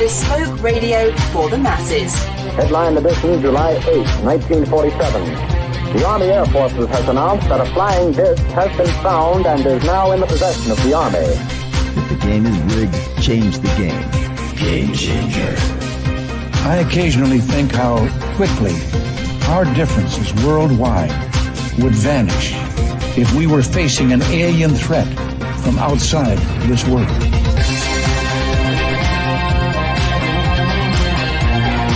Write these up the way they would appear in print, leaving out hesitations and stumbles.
bespoke radio for the masses. Headline edition, July 8, 1947. The Army Air Forces has announced that a flying disc has been found and is now in the possession of the Army. If the game is rigged, change the game. Game changer. I occasionally think how quickly our differences worldwide would vanish if we were facing an alien threat from outside this world.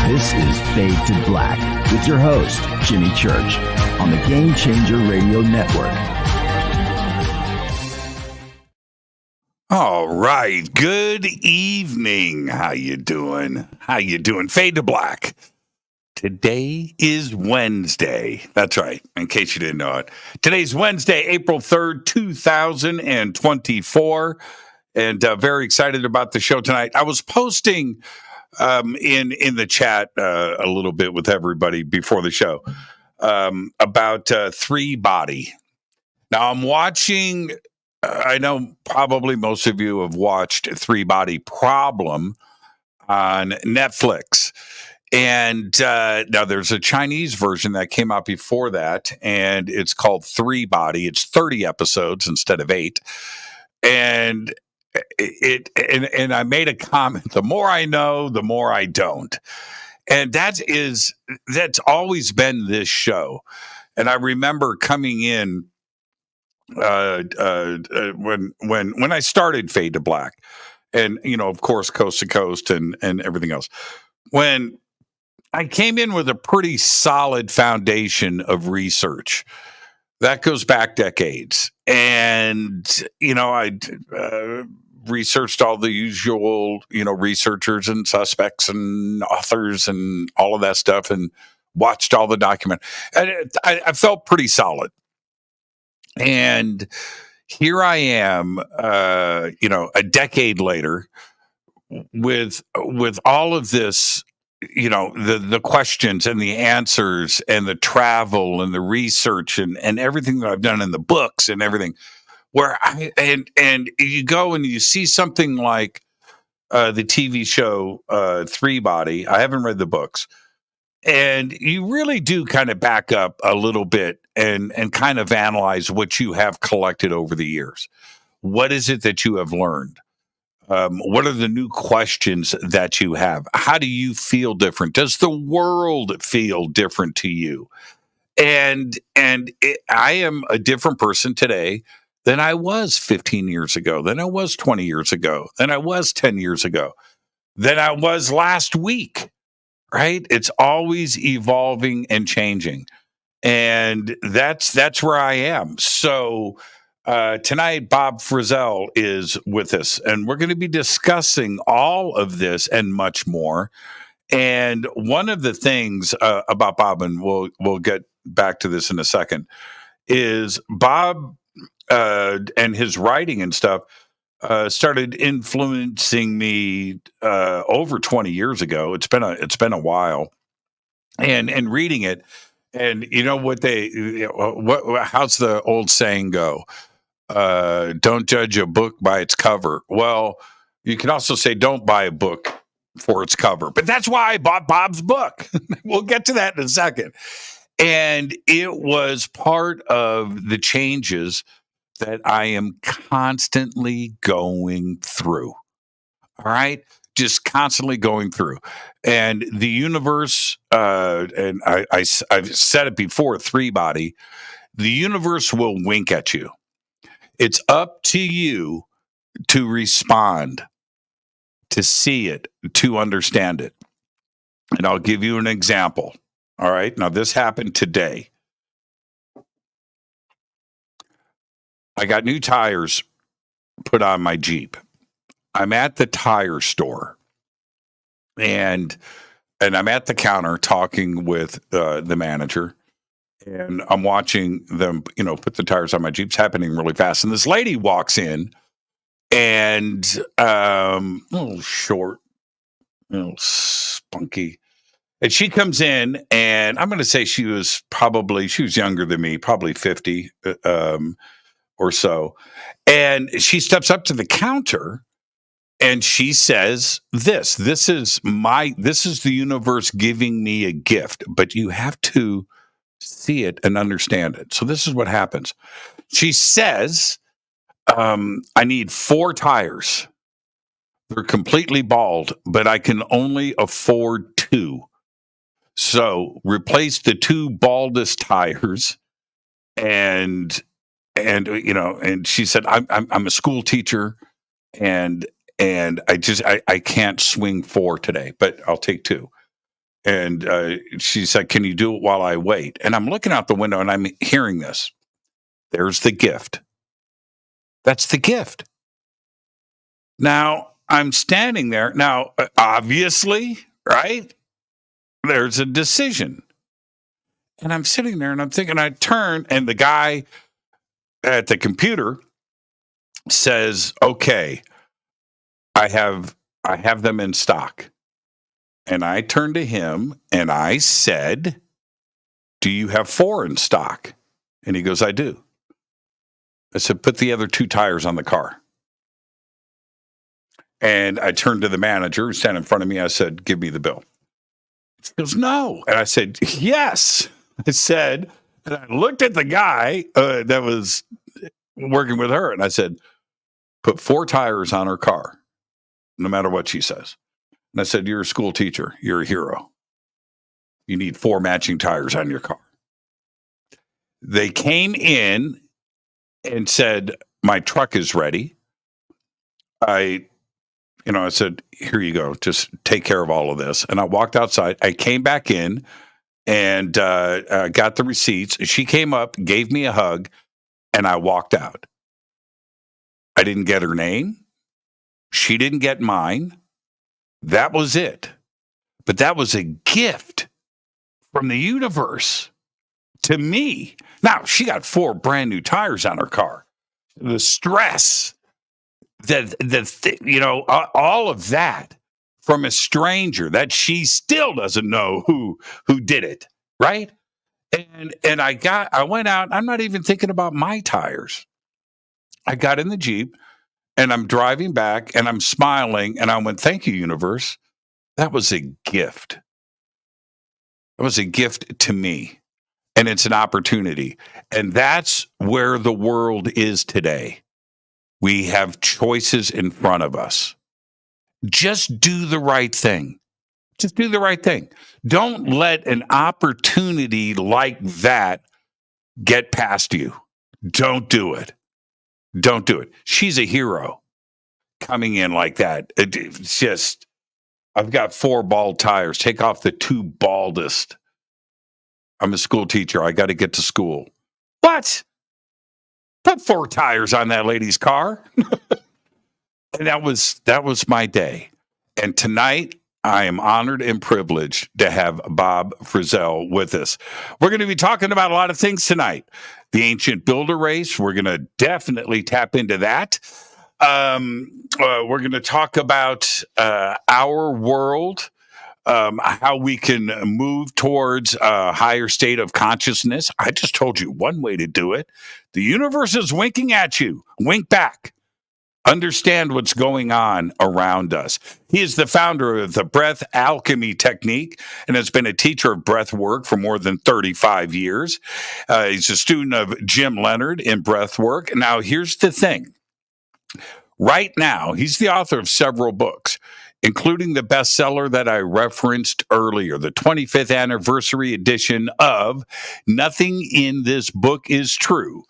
This is Fade to Black with your host, Jimmy Church, on the Game Changer Radio Network. All right. Good evening. How you doing? Fade to Black. Today is Wednesday. That's right. In case you didn't know it. Today's Wednesday, April 3rd, 2024. And very excited about the show tonight. I was posting in the chat a little bit with everybody before the show about Three Body. Now I'm watching, I know probably most of you have watched Three Body Problem on Netflix. And now there's a Chinese version that came out before that, and it's called Three Body. It's 30 episodes instead of 8. And and I made a comment, the more I know, the more I don't. And that's always been this show. And I remember coming in when I started Fade to Black, and of course Coast to Coast and everything else. When I came in with a pretty solid foundation of research that goes back decades, and I researched all the usual researchers and suspects and authors and all of that stuff, and watched all the documentaries. And I felt pretty solid. And here I am, a decade later, with all of this, the questions and the answers and the travel and the research and everything that I've done in the books and everything, where and you go and you see something like the TV show Three Body. I haven't read the books. And you really do kind of back up a little bit and kind of analyze what you have collected over the years. What is it that you have learned? What are the new questions that you have? How do you feel different? Does the world feel different to you? I am a different person today than I was 15 years ago, than I was 20 years ago, than I was 10 years ago, than I was last week. Right? It's always evolving and changing. And that's where I am. So tonight, Bob Frissell is with us, and we're going to be discussing all of this and much more. And one of the things about Bob, and we'll get back to this in a second, is Bob and his writing and stuff started influencing me over 20 years ago. It's been a while, and reading it, and how's the old saying go? Don't judge a book by its cover. Well, you can also say don't buy a book for its cover, but that's why I bought Bob's book. We'll get to that in a second. And it was part of the changes that I am constantly going through. All right? Just constantly going through. And the universe, and I've said it before, Three Body, the universe will wink at you. It's up to you to respond, to see it, to understand it. And I'll give you an example. All right? Now, this happened today. I got new tires put on my Jeep. I'm at the tire store, and I'm at the counter talking with the manager, and I'm watching them, put the tires on my Jeep. It's happening really fast. And this lady walks in, and a little short, spunky. And she comes in, and I'm going to say she was younger than me, probably 50, or so. And she steps up to the counter And she says, this is the universe giving me a gift, but you have to see it and understand it. So this is what happens. She says, I need 4 tires. They're completely bald, but I can only afford 2. So replace the 2 baldest tires. And she said, I'm a school teacher, and I can't swing 4 today, but I'll take 2. And she said, can you do it while I wait? And I'm looking out the window and I'm hearing this. There's the gift. That's the gift. Now I'm standing there. Now, obviously, right? There's a decision. And I'm sitting there and I'm thinking, I turn and the guy at the computer says, okay, I have them in stock. And I turned to him and I said, do you have 4 in stock? And he goes, I do. I said, put the other 2 tires on the car. And I turned to the manager who sat in front of me. I said, give me the bill. He goes, no. And I said, yes. I said, and I looked at the guy that was working with her. And I said, put 4 tires on her car, no matter what she says. And I said, you're a school teacher. You're a hero. You need 4 matching tires on your car. They came in and said, my truck is ready. I said, here you go. Just take care of all of this. And I walked outside. I came back in and got the receipts. She came up, gave me a hug, and I walked out. I didn't get her name. She didn't get mine. That was it. But that was a gift from the universe to me. Now, she got 4 brand new tires on her car. The stress, all of that from a stranger that she still doesn't know who did it, right? And I went out. I'm not even thinking about my tires. I got in the Jeep and I'm driving back and I'm smiling and I went, thank you, universe. That was a gift. It was a gift to me. And it's an opportunity. And that's where the world is today. We have choices in front of us. Just do the right thing. Just do the right thing. Don't let an opportunity like that get past you. Don't do it. Don't do it. She's a hero coming in like that. It's just, I've got 4 bald tires. Take off the 2 baldest. I'm a school teacher. I got to get to school. What? Put 4 tires on that lady's car. And that was my day. And tonight, I am honored and privileged to have Bob Frissell with us. We're going to be talking about a lot of things tonight. The ancient builder race. We're going to definitely tap into that. We're going to talk about our world. How we can move towards a higher state of consciousness. I just told you one way to do it. The universe is winking at you. Wink back. Understand what's going on around us. He is the founder of the Breath Alchemy Technique and has been a teacher of breath work for more than 35 years. He's a student of Jim Leonard in breath work. Now, here's the thing. Right now, he's the author of several books, including the bestseller that I referenced earlier, the 25th anniversary edition of Nothing in This Book is True,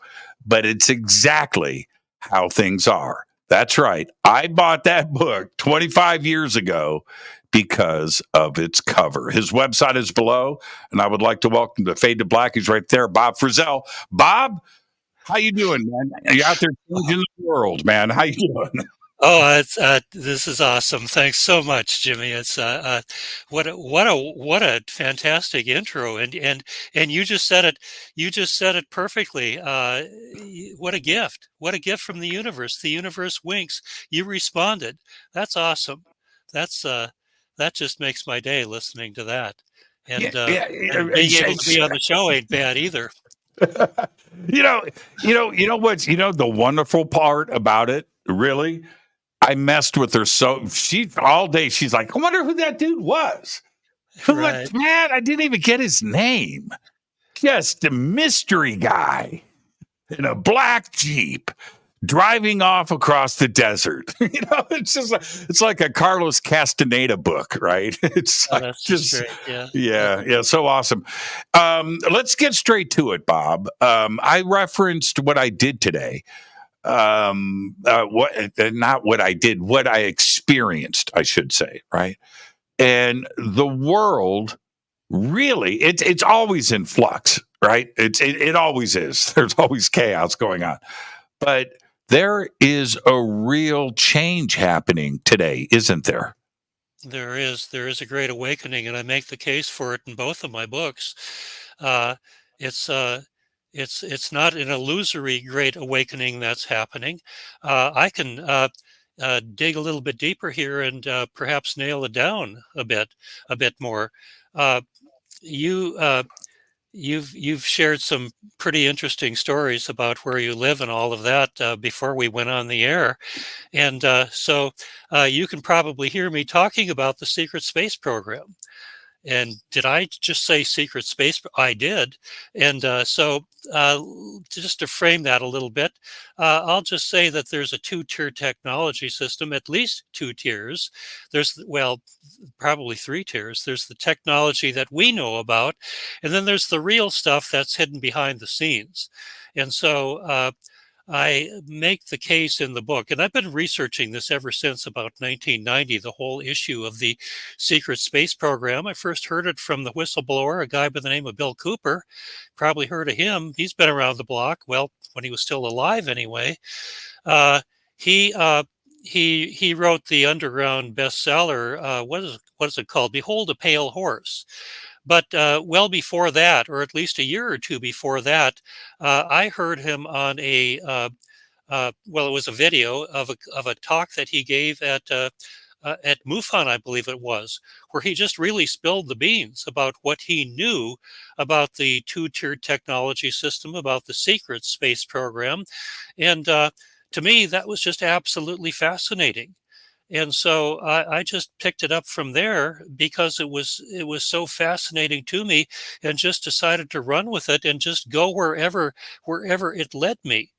but it's exactly how things are. That's right. I bought that book 25 years ago because of its cover. His website is below, and I would like to welcome to Fade to Black. He's right there, Bob Frissell. Bob, how you doing, man? You're out there changing the world, man. How you doing? Oh, this is awesome! Thanks so much, Jimmy. It's what a fantastic intro, and you just said it. You just said it perfectly. What a gift! What a gift from the universe. The universe winks. You responded. That's awesome. That just makes my day listening to that. And and being able to be on the show ain't bad either. You know what's the wonderful part about it, really? I messed with her so she all day. She's like, I wonder who that dude was. I'm Right. like, man, I didn't even get his name. Just a mystery guy in a black Jeep driving off across the desert. It's like a Carlos Castaneda book, right? It's Oh, like that's just great. Yeah. yeah, so awesome. Let's get straight to it, Bob. I referenced what I did today. Not what I did, what I experienced, I should say, right? And the world really, it's always in flux, right? It always is. There's always chaos going on, but there is a real change happening today, isn't there? There is a great awakening, and I make the case for it in both of my books. Uh, it's uh, it's not an illusory great awakening that's happening. I can dig a little bit deeper here and perhaps nail it down a bit more. Uh, you you've shared some pretty interesting stories about where you live and all of that before we went on the air, and so you can probably hear me talking about the secret space program. And did I just say secret space? I did. And just to frame that a little bit, I'll just say that there's a two-tier technology system, at least two tiers. Well, probably three tiers. There's the technology that we know about, and then there's the real stuff that's hidden behind the scenes. And so I make the case in the book, and I've been researching this ever since about 1990, the whole issue of the secret space program. I first heard it from the whistleblower, a guy by the name of Bill Cooper. Probably heard of him. He's been around the block. Well, when he was still alive anyway. Uh, he wrote the underground bestseller. What is it called? Behold a Pale Horse. But well before that, or at least a year or two before that, I heard him on well, it was a video of a talk that he gave at MUFON, I believe it was, where he just really spilled the beans about what he knew about the two-tiered technology system, about the secret space program. And to me, that was just absolutely fascinating. And so I just picked it up from there because it was so fascinating to me, and just decided to run with it and just go wherever it led me.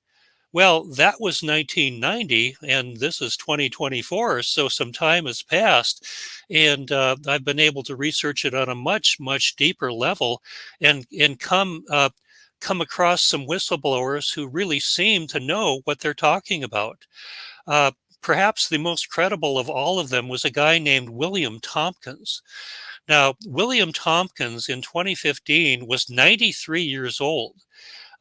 Well, that was 1990, and this is 2024, so some time has passed, and I've been able to research it on a much deeper level, and come across some whistleblowers who really seem to know what they're talking about. Perhaps the most credible of all of them was a guy named William Tompkins. Now, William Tompkins in 2015 was 93 years old.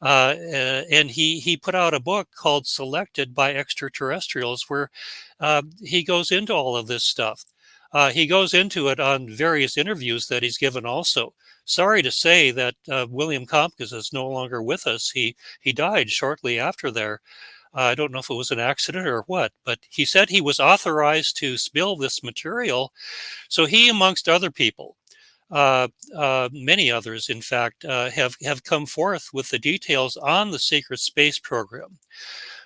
And he put out a book called Selected by Extraterrestrials, where he goes into all of this stuff. He goes into it on various interviews that he's given also. Sorry to say that William Tompkins is no longer with us. He died shortly after there. I don't know if it was an accident or what, but he said he was authorized to spill this material. So he, amongst other people, many others, in fact, have come forth with the details on the secret space program.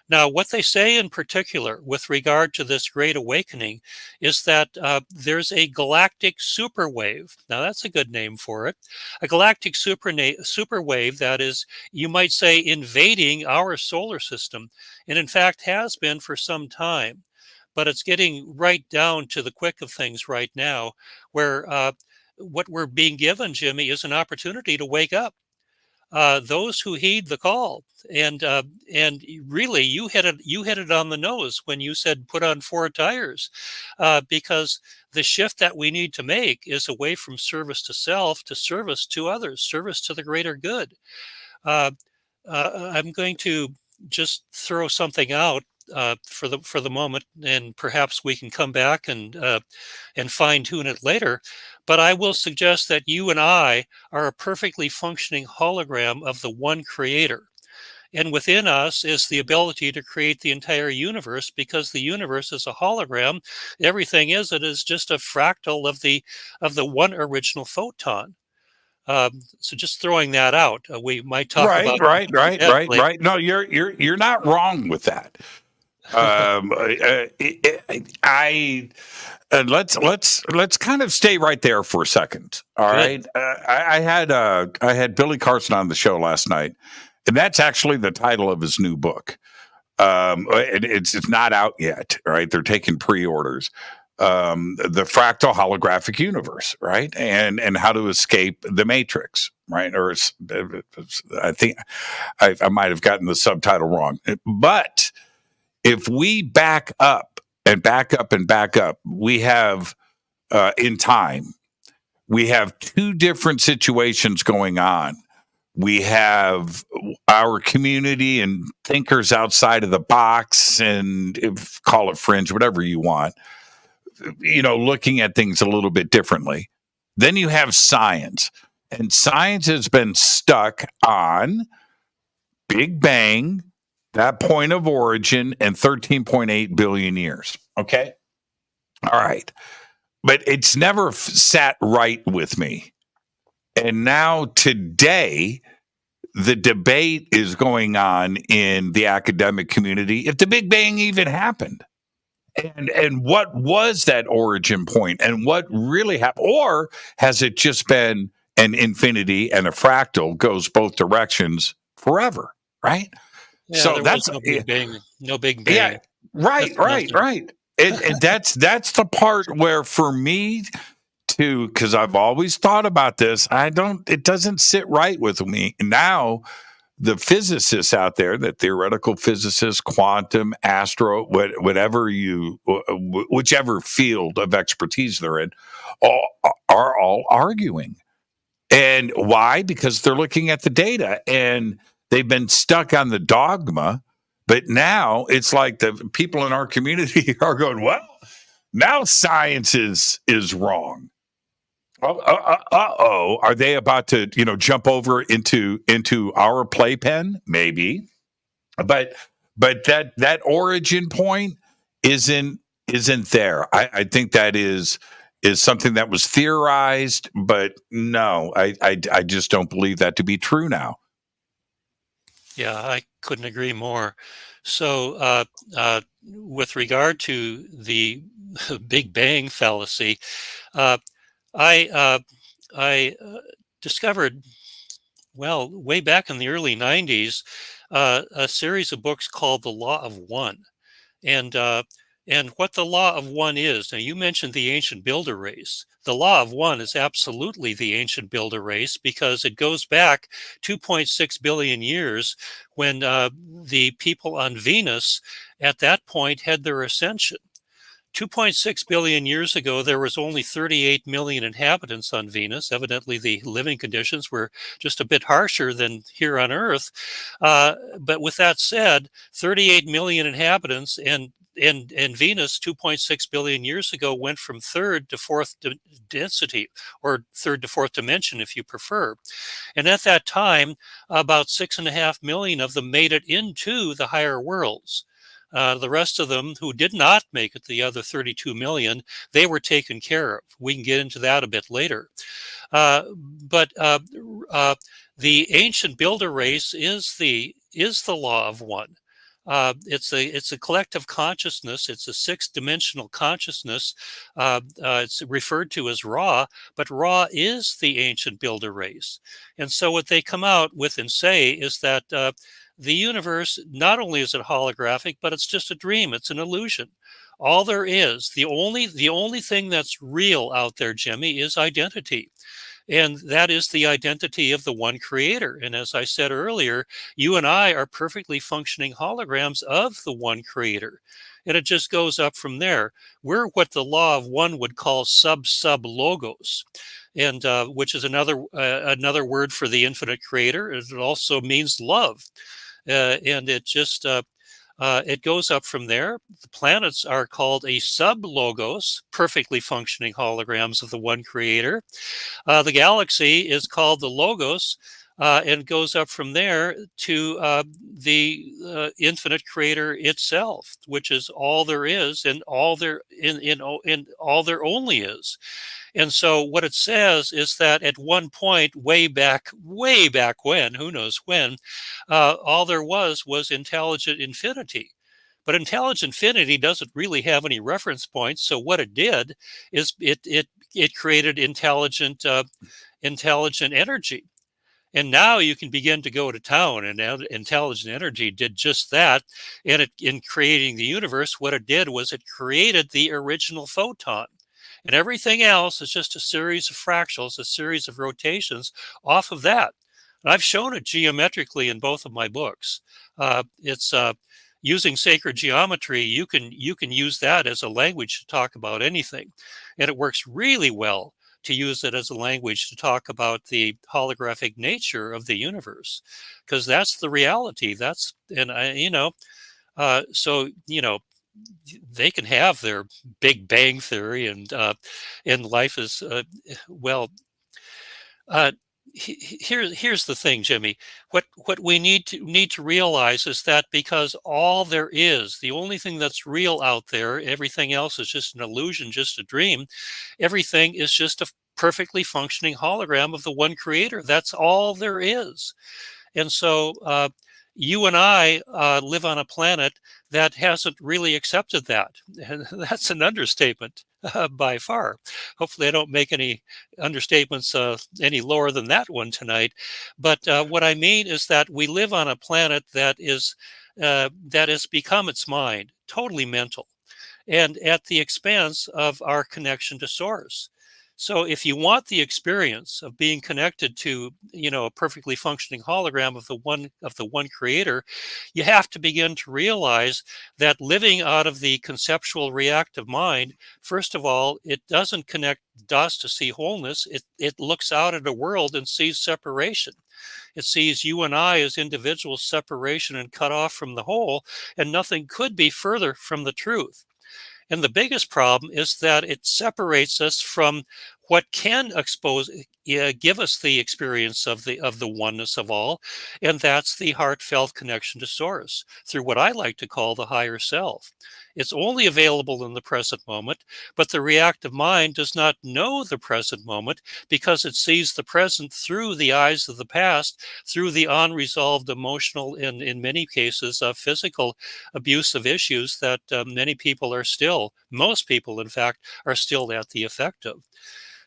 Now, what they say in particular with regard to this great awakening is that there's a galactic superwave. Now, that's a good name for it. A galactic superwave that is, you might say, invading our solar system, and in fact has been for some time. But it's getting right down to the quick of things right now, where what we're being given, Jimmy, is an opportunity to wake up. Those who heed the call, and really, you hit it on the nose when you said put on four tires, because the shift that we need to make is away from service to self to service to others, service to the greater good. I'm going to just throw something out for the moment, and perhaps we can come back and fine tune it later. But I will suggest that you and I are a perfectly functioning hologram of the one creator. And within us is the ability to create the entire universe, because the universe is a hologram. Everything it is just a fractal of the one original photon. So just throwing that out, we might talk about Right. No, you're not wrong with that. Let's kind of stay right there for a second. All right. I had Billy Carson on the show last night, and that's actually the title of his new book. It's not out yet, right? They're taking pre-orders. The fractal holographic universe, right? And how to escape the matrix, right? Or I think I might have gotten the subtitle wrong. But if we back up and back up and back up, we have in time, we have two different situations going on. We have our community and thinkers outside of the box, and call it fringe, whatever you want, looking at things a little bit differently. Then you have science, and science has been stuck on Big Bang, that point of origin, and 13.8 billion years. Okay. All right. But it's never sat right with me. And now today, the debate is going on in the academic community if the Big Bang even happened. And what was that origin point, and what really happened? Or has it just been an infinity and a fractal goes both directions forever, right? Yeah, So that's no Big Bang. No Big Bang. Yeah, right. And that's the part where, for me, because I've always thought about this, it doesn't sit right with me. Now, the physicists out there, the theoretical physicists, quantum, astro, whichever field of expertise they're in, are all arguing. And why? Because they're looking at the data, and they've been stuck on the dogma. But now it's like the people in our community are going, well, now science is wrong. Are they about to, jump over into our playpen? Maybe, but that origin point isn't there. I think that is something that was theorized, but no, I just don't believe that to be true now. Yeah, I couldn't agree more. So, with regard to the Big Bang fallacy, I discovered, way back in the early 90s, a series of books called The Law of One. And what the Law of One is, now you mentioned the ancient builder race. The Law of One is absolutely the ancient builder race, because it goes back 2.6 billion years when the people on Venus at that point had their ascension. 2.6 billion years ago, there was only 38 million inhabitants on Venus. Evidently, the living conditions were just a bit harsher than here on Earth. But with that said, 38 million inhabitants, and Venus 2.6 billion years ago went from third to fourth density, or third to fourth dimension, if you prefer. And at that time, about 6.5 million of them made it into the higher worlds. The rest of them who did not make it, the other 32 million, they were taken care of. We can get into that a bit later. But the ancient builder race is the Law of One. It's a collective consciousness. It's a six-dimensional consciousness. It's referred to as Ra, but Ra is the ancient builder race. And so what they come out with and say is that the universe, not only is it holographic, but it's just a dream. It's an illusion. All there is, the only thing that's real out there, Jimmy, is identity. And that is the identity of the one creator. And as I said earlier, you and I are perfectly functioning holograms of the one creator. And it just goes up from there. We're what the Law of One would call sub-logos, and which is another word for the infinite creator. It also means love. And it just it goes up from there. The planets are called a sub-logos, perfectly functioning holograms of the one creator. The galaxy is called the logos, and goes up from there to the infinite creator itself, which is all there is, and all there all there only is. And so what it says is that at one point, way back when, who knows when, all there was intelligent infinity. But intelligent infinity doesn't really have any reference points. So what it did is it created intelligent energy. And now you can begin to go to town, and intelligent energy did just that. And in creating the universe, what it did was it created the original photon. And everything else is just a series of fractals, a series of rotations off of that. And I've shown it geometrically in both of my books. It's using sacred geometry. You can use that as a language to talk about anything. And it works really well to use it as a language to talk about the holographic nature of the universe, because that's the reality. So they can have their Big Bang theory, and life is here's the thing, Jimmy. What we need to realize is that because all there is, the only thing that's real out there, everything else is just an illusion, just a dream. Everything is just a perfectly functioning hologram of the one creator. That's all there is. And so you and I live on a planet that hasn't really accepted that. And that's an understatement by far. Hopefully I don't make any understatements any lower than that one tonight. But what I mean is that we live on a planet that has become its mind, totally mental, and at the expense of our connection to source. So if you want the experience of being connected to, a perfectly functioning hologram of the one creator, you have to begin to realize that living out of the conceptual reactive mind, first of all, it doesn't connect dots to see wholeness. It looks out at a world and sees separation. It sees you and I as individuals, separation and cut off from the whole, and nothing could be further from the truth. And the biggest problem is that it separates us from what can give us the experience of the oneness of all, and that's the heartfelt connection to source through what I like to call the higher self. It's only available in the present moment, but the reactive mind does not know the present moment because it sees the present through the eyes of the past, through the unresolved emotional and, in many cases, physical abusive issues that most people, in fact, are still at the effect of.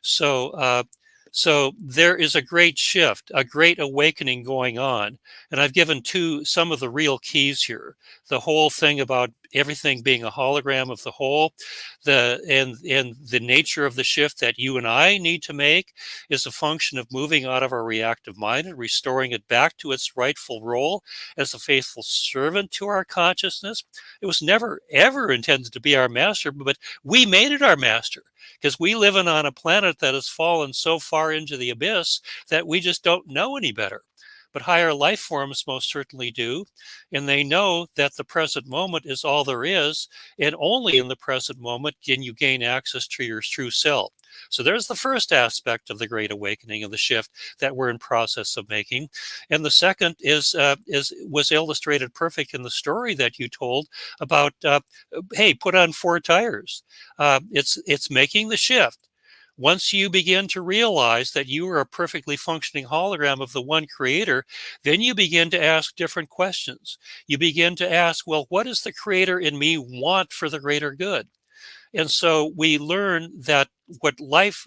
So there is a great shift, a great awakening going on. And I've given some of the real keys here. The whole thing about everything being a hologram of the whole, and the nature of the shift that you and I need to make is a function of moving out of our reactive mind and restoring it back to its rightful role as a faithful servant to our consciousness. It was never, ever intended to be our master, but we made it our master. Because we live on a planet that has fallen so far into the abyss that we just don't know any better. But higher life forms most certainly do. And they know that the present moment is all there is. And only in the present moment can you gain access to your true self. So there's the first aspect of the Great Awakening of the shift that we're in process of making. And the second was illustrated perfect in the story that you told about, hey, put on 4 tires. It's making the shift. Once you begin to realize that you are a perfectly functioning hologram of the one creator, then you begin to ask different questions. You begin to ask, well, what does the creator in me want for the greater good? And so we learn that what life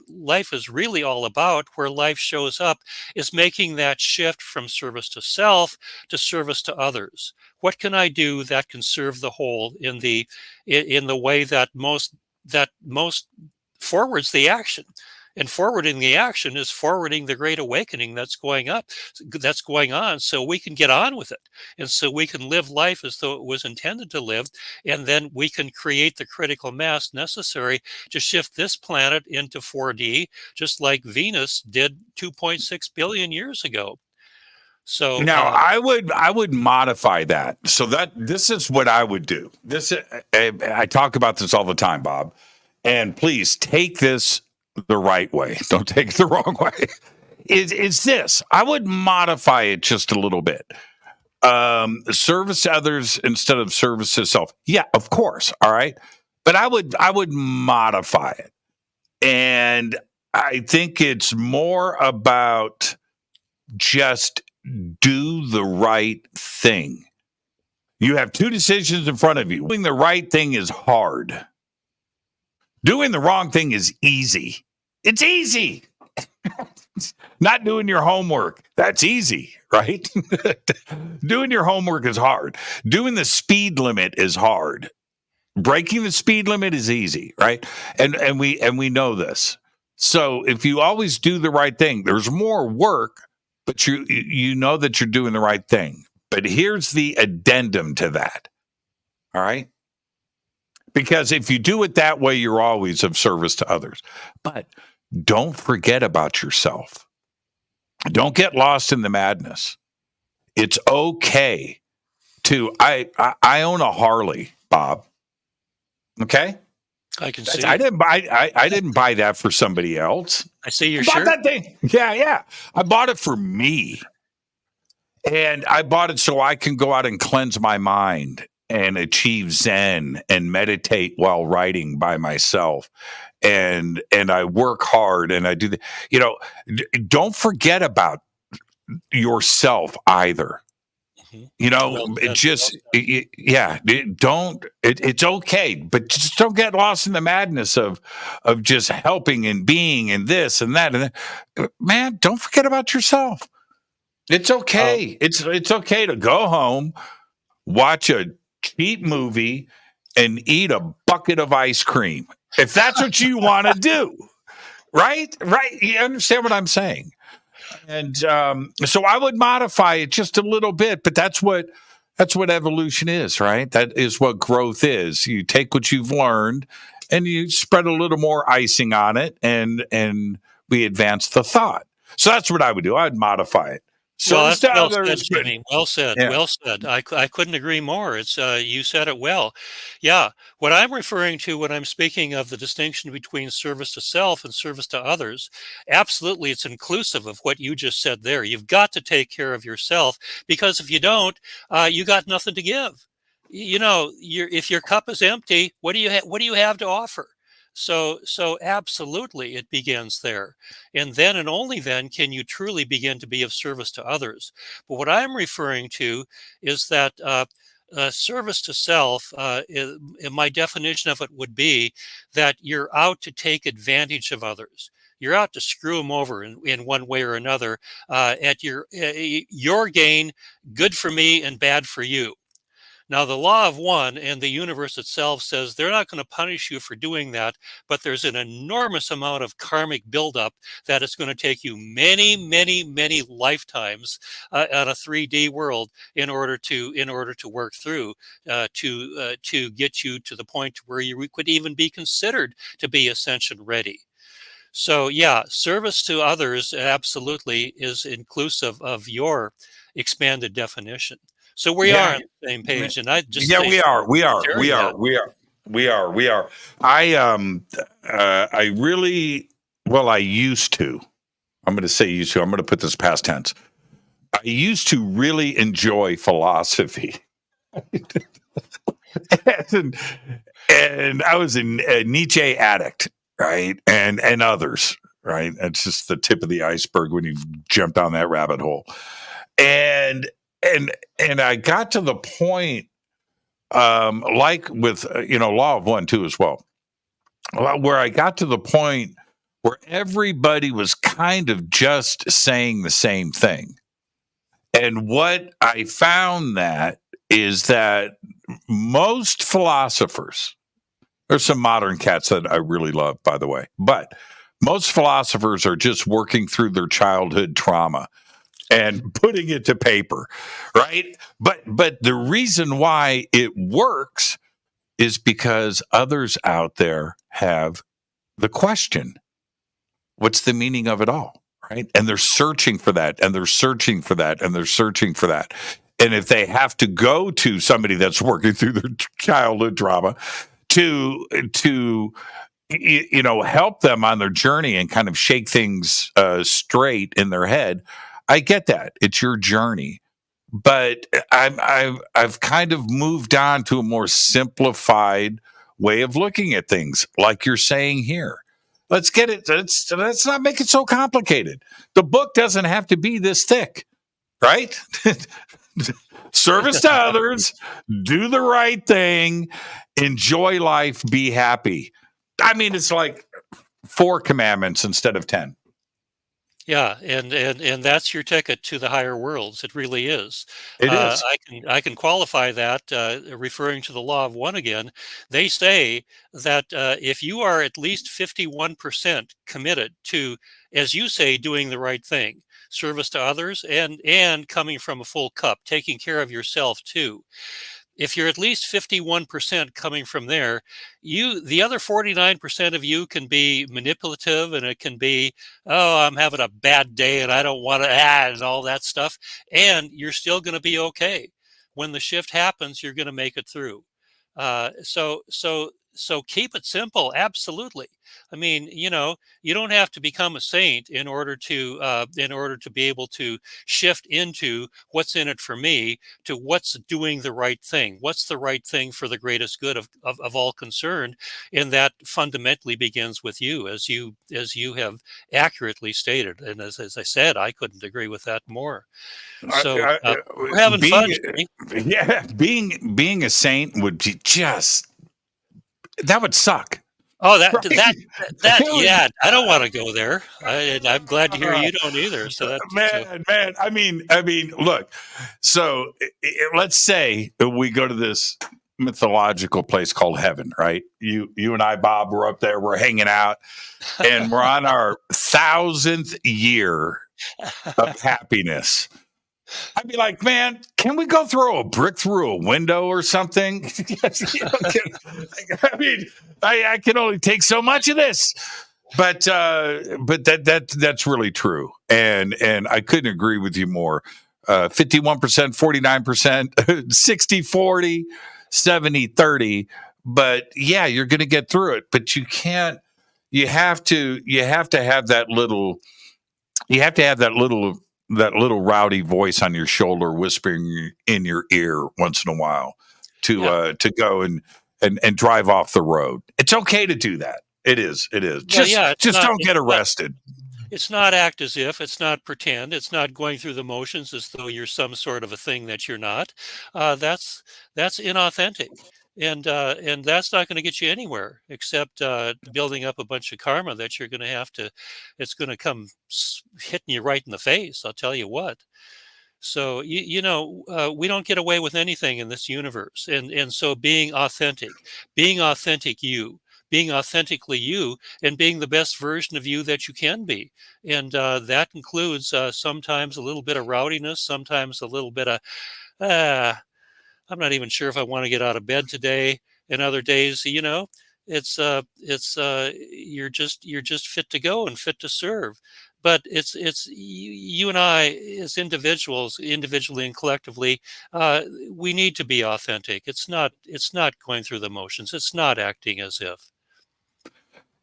is really all about, where life shows up, is making that shift from service to self to service to others. What can I do that can serve the whole in the way that most forwards the action? And forwarding the action is forwarding the Great Awakening that's going on, so we can get on with it. And so we can live life as though it was intended to live. And then we can create the critical mass necessary to shift this planet into 4D, just like Venus did 2.6 billion years ago. So now I would modify that. So this is what I would do. I talk about this all the time, Bob, and please take this the right way. Don't take it the wrong way. Is this? I would modify it just a little bit. Service to others instead of service to self. Yeah, of course. All right. But I would modify it. And I think it's more about just do the right thing. You have two decisions in front of you. Doing the right thing is hard. Doing the wrong thing is easy. It's easy. Not doing your homework, that's easy, right? Doing your homework is hard. Doing the speed limit is hard. Breaking the speed limit is easy, right? And we know this. So if you always do the right thing, there's more work, but you know that you're doing the right thing. But here's the addendum to that. All right? Because if you do it that way, you're always of service to others. But don't forget about yourself. Don't get lost in the madness. It's okay to I own a Harley, Bob. Okay? I can see. I didn't buy that for somebody else. I see your I bought shirt. that thing. Yeah. I bought it for me. And I bought it so I can go out and cleanse my mind and achieve Zen and meditate while writing by myself. And I work hard and I do the, don't forget about yourself either. Well said. It's okay, but just don't get lost in the madness of just helping and being and this and that. And that. Man, don't forget about yourself. It's okay. It's okay to go home, watch a cheap movie, and eat a bucket of ice cream. If that's what you want to do, right? You understand what I'm saying? And so I would modify it just a little bit, but that's what evolution is, right? That is what growth is. You take what you've learned and you spread a little more icing on it, and we advance the thought. So that's what I would do. I'd modify it. So Well said, Jimmy. Well said. Yeah. Well said. I couldn't agree more. It's you said it well. Yeah. What I'm referring to when I'm speaking of the distinction between service to self and service to others, absolutely, it's inclusive of what you just said there. You've got to take care of yourself, because if you don't, you got nothing to give. If your cup is empty, what do you have to offer? So absolutely, it begins there. And then and only then can you truly begin to be of service to others. But what I'm referring to is that service to self, my definition of it would be that you're out to take advantage of others. You're out to screw them over in one way or another at your gain, good for me and bad for you. Now, the law of one and the universe itself says they're not going to punish you for doing that, but there's an enormous amount of karmic buildup that it's going to take you many, many, many lifetimes on a 3D world in order to work through to get you to the point where you could even be considered to be ascension ready. So, yeah, service to others absolutely is inclusive of your expanded definition. So we are on the same page, and I just we are. I used to. I'm going to say used to. I'm going to put this past tense. I used to really enjoy philosophy, and I was a Nietzsche addict, right, and others, right. That's just the tip of the iceberg when you've jumped down that rabbit hole, and I got to the point, like with law of one too as well, where I got to the point where everybody was kind of just saying the same thing. And what I found is that most philosophers, there's some modern cats that I really love, by the way, but most philosophers are just working through their childhood trauma and putting it to paper, right? But the reason why it works is because others out there have the question, what's the meaning of it all, right? And they're searching for that, and they're searching for that, and they're searching for that. And if they have to go to somebody that's working through their childhood trauma to help them on their journey and kind of shake things straight in their head, I get that. It's your journey. But I've kind of moved on to a more simplified way of looking at things, like you're saying here. Let's get it. Let's not make it so complicated. The book doesn't have to be this thick, right? service to others, do the right thing, enjoy life, be happy. I mean, it's like 4 commandments instead of 10. Yeah, and that's your ticket to the higher worlds. It really is. It is. I can qualify that referring to the law of one again. They say that if you are at least 51% committed to, as you say, doing the right thing, service to others, and coming from a full cup, taking care of yourself too. If you're at least 51% coming from there, the other 49% of you can be manipulative, and it can be, oh, I'm having a bad day and I don't want to add and all that stuff. And you're still going to be okay. When the shift happens, you're going to make it through. So keep it simple. Absolutely. I mean, you don't have to become a saint in order to be able to shift into what's in it for me to what's doing the right thing. What's the right thing for the greatest good of all concerned? And that fundamentally begins with you, as you have accurately stated. And as I said, I couldn't agree with that more. So we're having fun. Yeah, being a saint would be that would suck. Oh, that yeah, I don't want to go there. I'm glad to hear you don't either. So man, I mean, look. So let's say we go to this mythological place called heaven, right? You and I, Bob, we're up there, we're hanging out, and we're on our 1,000th year of happiness. I'd be like, man, can we go throw a brick through a window or something? I mean, I can only take so much of this, but that's really true, and I couldn't agree with you more. 51%, 49%, 60-40, 70-30. But yeah, you're going to get through it. But you can't. You have to have that little. You have to have that little rowdy voice on your shoulder whispering in your ear once in a while to go and drive off the road. It's okay to do that. It is. Just don't get arrested. It's not act as if, it's not pretend, it's not going through the motions as though you're some sort of a thing that you're not. That's inauthentic. And that's not going to get you anywhere except building up a bunch of karma that you're going to have to, it's going to come hitting you right in the face. I'll tell you what. So, we don't get away with anything in this universe. And so being authentic you, being authentically you, and being the best version of you that you can be. And that includes sometimes a little bit of rowdiness, sometimes a little bit of, I'm not even sure if I want to get out of bed today. And other days, it's you're just fit to go and fit to serve. But it's you and I as individuals, individually and collectively, we need to be authentic. It's not going through the motions. It's not acting as if.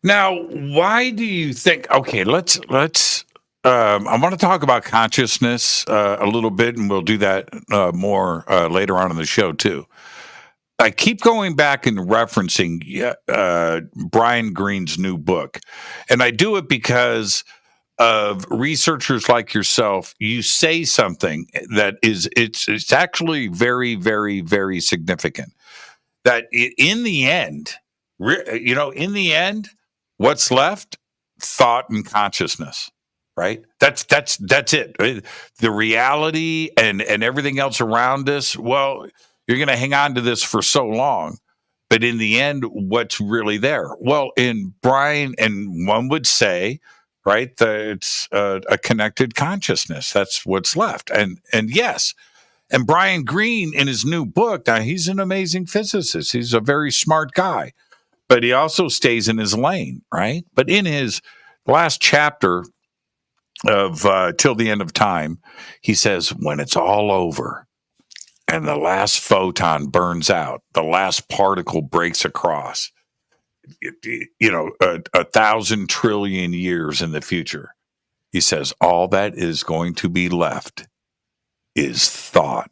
Now, why do you think? Okay, let's. I want to talk about consciousness a little bit, and we'll do that more later on in the show too. I keep going back and referencing Brian Greene's new book, and I do it because of researchers like yourself. You say something that it's actually very, very, very significant. That in the end, what's left? Thought and consciousness. Right? That's it. The reality and everything else around us. Well, you're going to hang on to this for so long, but in the end, what's really there? Well, in Brian, and one would say, right, that it's a connected consciousness. That's what's left. And yes, and Brian Greene in his new book, now he's an amazing physicist. He's a very smart guy, but he also stays in his lane, right? But in his last chapter of Till the End of Time, he says, when it's all over and the last photon burns out, the last particle breaks across, 1,000 trillion years in the future, he says, all that is going to be left is thought.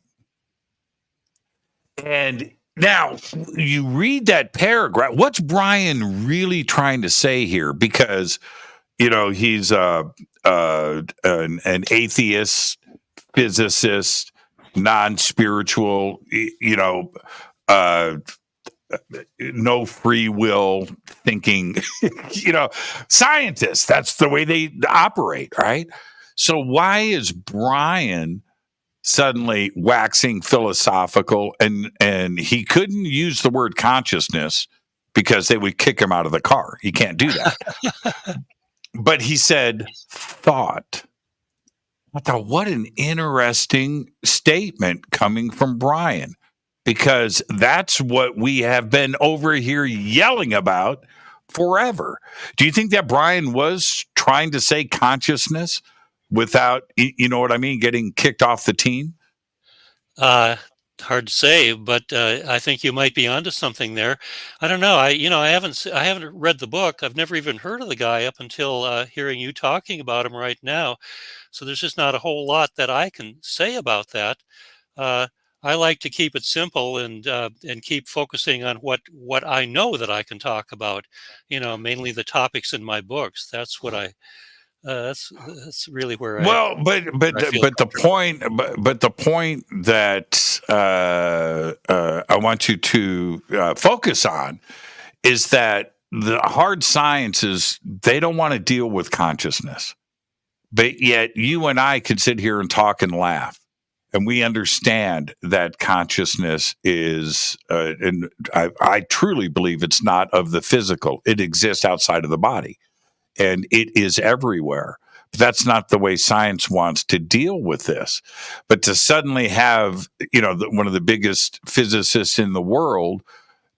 And now you read that paragraph. What's Brian really trying to say here? Because he's an atheist physicist, non-spiritual, no free will thinking, scientists. That's the way they operate, right? So why is Brian suddenly waxing philosophical, and he couldn't use the word consciousness because they would kick him out of the car. He can't do that. But he said thought. I thought, what an interesting statement coming from Brian, because that's what we have been over here yelling about forever. Do you think that Brian was trying to say consciousness without, you know what I mean, getting kicked off the team? Hard to say, but I think you might be onto something there. I don't know. I haven't read the book. I've never even heard of the guy up until hearing you talking about him right now. So there's just not a whole lot that I can say about that. I like to keep it simple and keep focusing on what I know that I can talk about. Mainly the topics in my books. That's what that's really where but the point that I want you to focus on is that the hard sciences, they don't want to deal with consciousness, but yet you and I can sit here and talk and laugh, and we understand that consciousness is, and I truly believe it's not of the physical. It exists outside of the body. And it is everywhere. But that's not the way science wants to deal with this. But to suddenly have, one of the biggest physicists in the world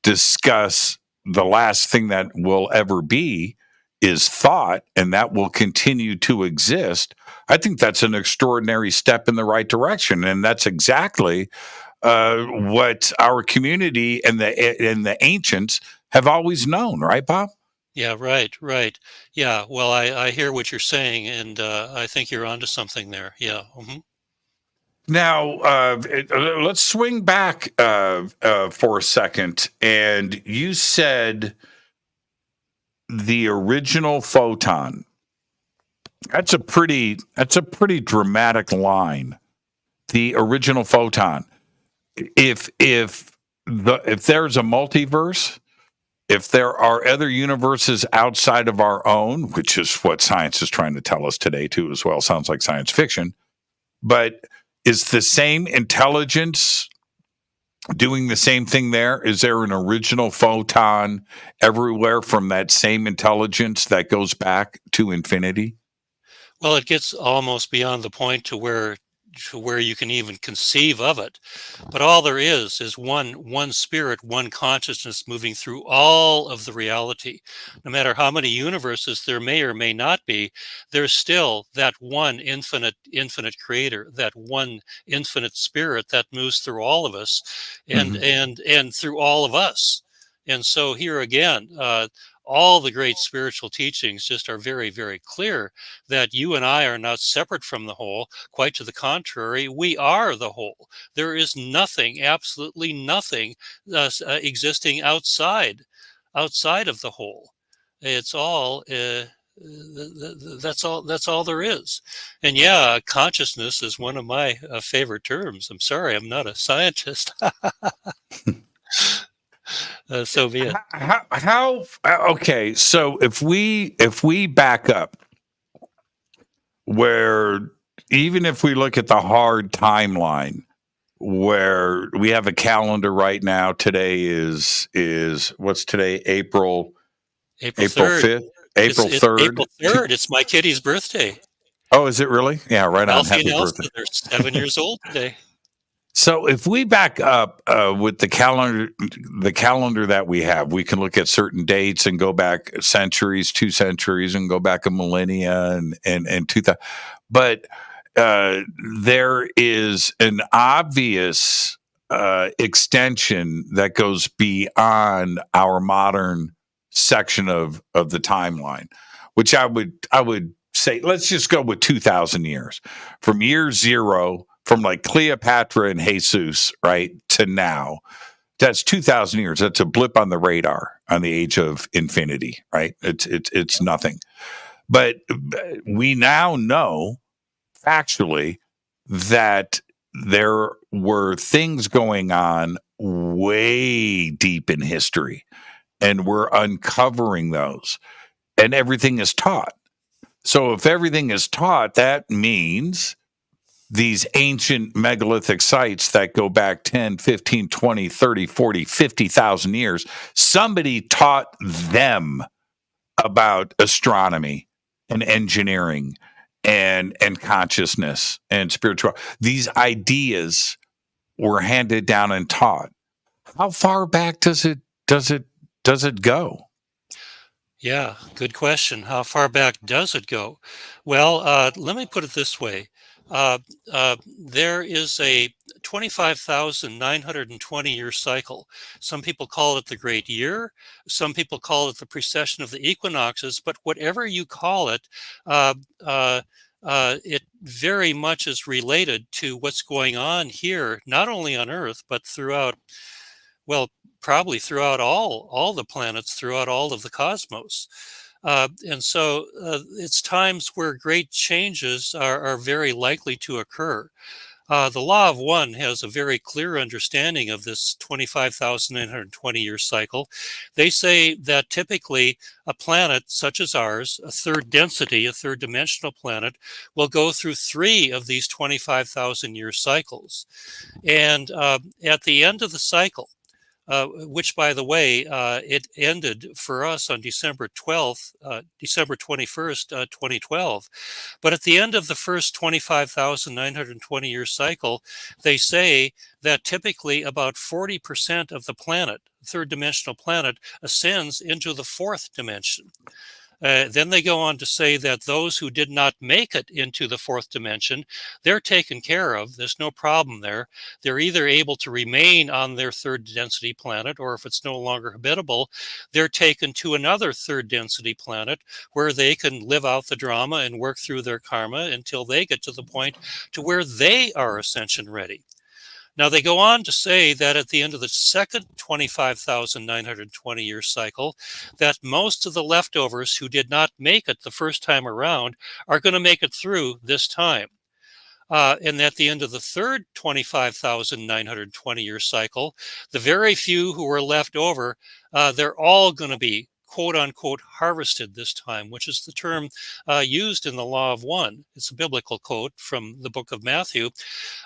discuss the last thing that will ever be is thought, and that will continue to exist, I think that's an extraordinary step in the right direction. And that's exactly what our community and the ancients have always known, right, Bob? Yeah, right. Yeah, well, I hear what you're saying, and I think you're onto something there. Yeah. Mm-hmm. Now, let's swing back for a second. And you said the original photon. That's a pretty dramatic line. The original photon. If there's a multiverse, if there are other universes outside of our own, which is what science is trying to tell us today too, as well, sounds like science fiction, but is the same intelligence doing the same thing there? Is there an original photon everywhere from that same intelligence that goes back to infinity? Well, it gets almost beyond the point to where you can even conceive of it. But all there is one spirit, one consciousness moving through all of the reality. No matter how many universes there may or may not be, there's still that one infinite creator, that one infinite spirit that moves through all of us and through all of us. And so here again, all the great spiritual teachings just are very, very clear that you and I are not separate from the whole. Quite to the contrary, we are the whole. There is nothing, absolutely nothing, existing outside of the whole. It's all. That's all there is. And yeah, consciousness is one of my favorite terms. I'm sorry, I'm not a scientist. So be it. Okay, so if we back up, where even if we look at the hard timeline, where we have a calendar right now, today is what's today? April 5th, April 3rd. April 3rd. It's my kitty's birthday. Oh, is it really? Yeah, right on. Alfie Happy Nelson, birthday. they're 7 years old today. So if we back up with the calendar that we have, we can look at certain dates and go back centuries, 2 centuries, and go back a millennia and 2000. But there is an obvious extension that goes beyond our modern section of the timeline, which I would say, let's just go with 2,000 years from year zero. From like Cleopatra and Jesus, right, to now, that's 2,000 years. That's a blip on the radar on the age of infinity, right? It's nothing. But we now know factually that there were things going on way deep in history, and we're uncovering those, and everything is taught. So if everything is taught, that means these ancient megalithic sites that go back 10, 15, 20, 30, 40, 50,000 years, somebody taught them about astronomy and engineering and consciousness and spiritual. These ideas were handed down and taught. How far back does it go? Yeah, good question. How far back does it go? Well, let me put it this way. There is a 25,920 year cycle. Some people call it the Great Year. Some people call it the precession of the equinoxes. But whatever you call it, it very much is related to what's going on here, not only on Earth, but throughout, well, probably throughout all the planets, throughout all of the cosmos. And so it's times where great changes are very likely to occur. The law of one has a very clear understanding of this 25,920 year cycle. They say that typically a planet such as ours, a third density, a third dimensional planet, will go through 3 of these 25,000 year cycles. And at the end of the cycle, which, by the way, it ended for us on December 21st, 2012. But at the end of the first 25,920 year cycle, they say that typically about 40% of the planet, third dimensional planet, ascends into the 4th dimension. Then they go on to say that those who did not make it into the 4th dimension, they're taken care of. There's no problem there. They're either able to remain on their 3rd density planet, or if it's no longer habitable, they're taken to another 3rd density planet where they can live out the drama and work through their karma until they get to the point to where they are ascension ready. Now, they go on to say that at the end of the second 25,920 year cycle, that most of the leftovers who did not make it the first time around are going to make it through this time. And at the end of the third 25,920 year cycle, the very few who were left over, they're all going to be quote unquote harvested this time, which is the term used in the Law of One. It's a biblical quote from the book of Matthew.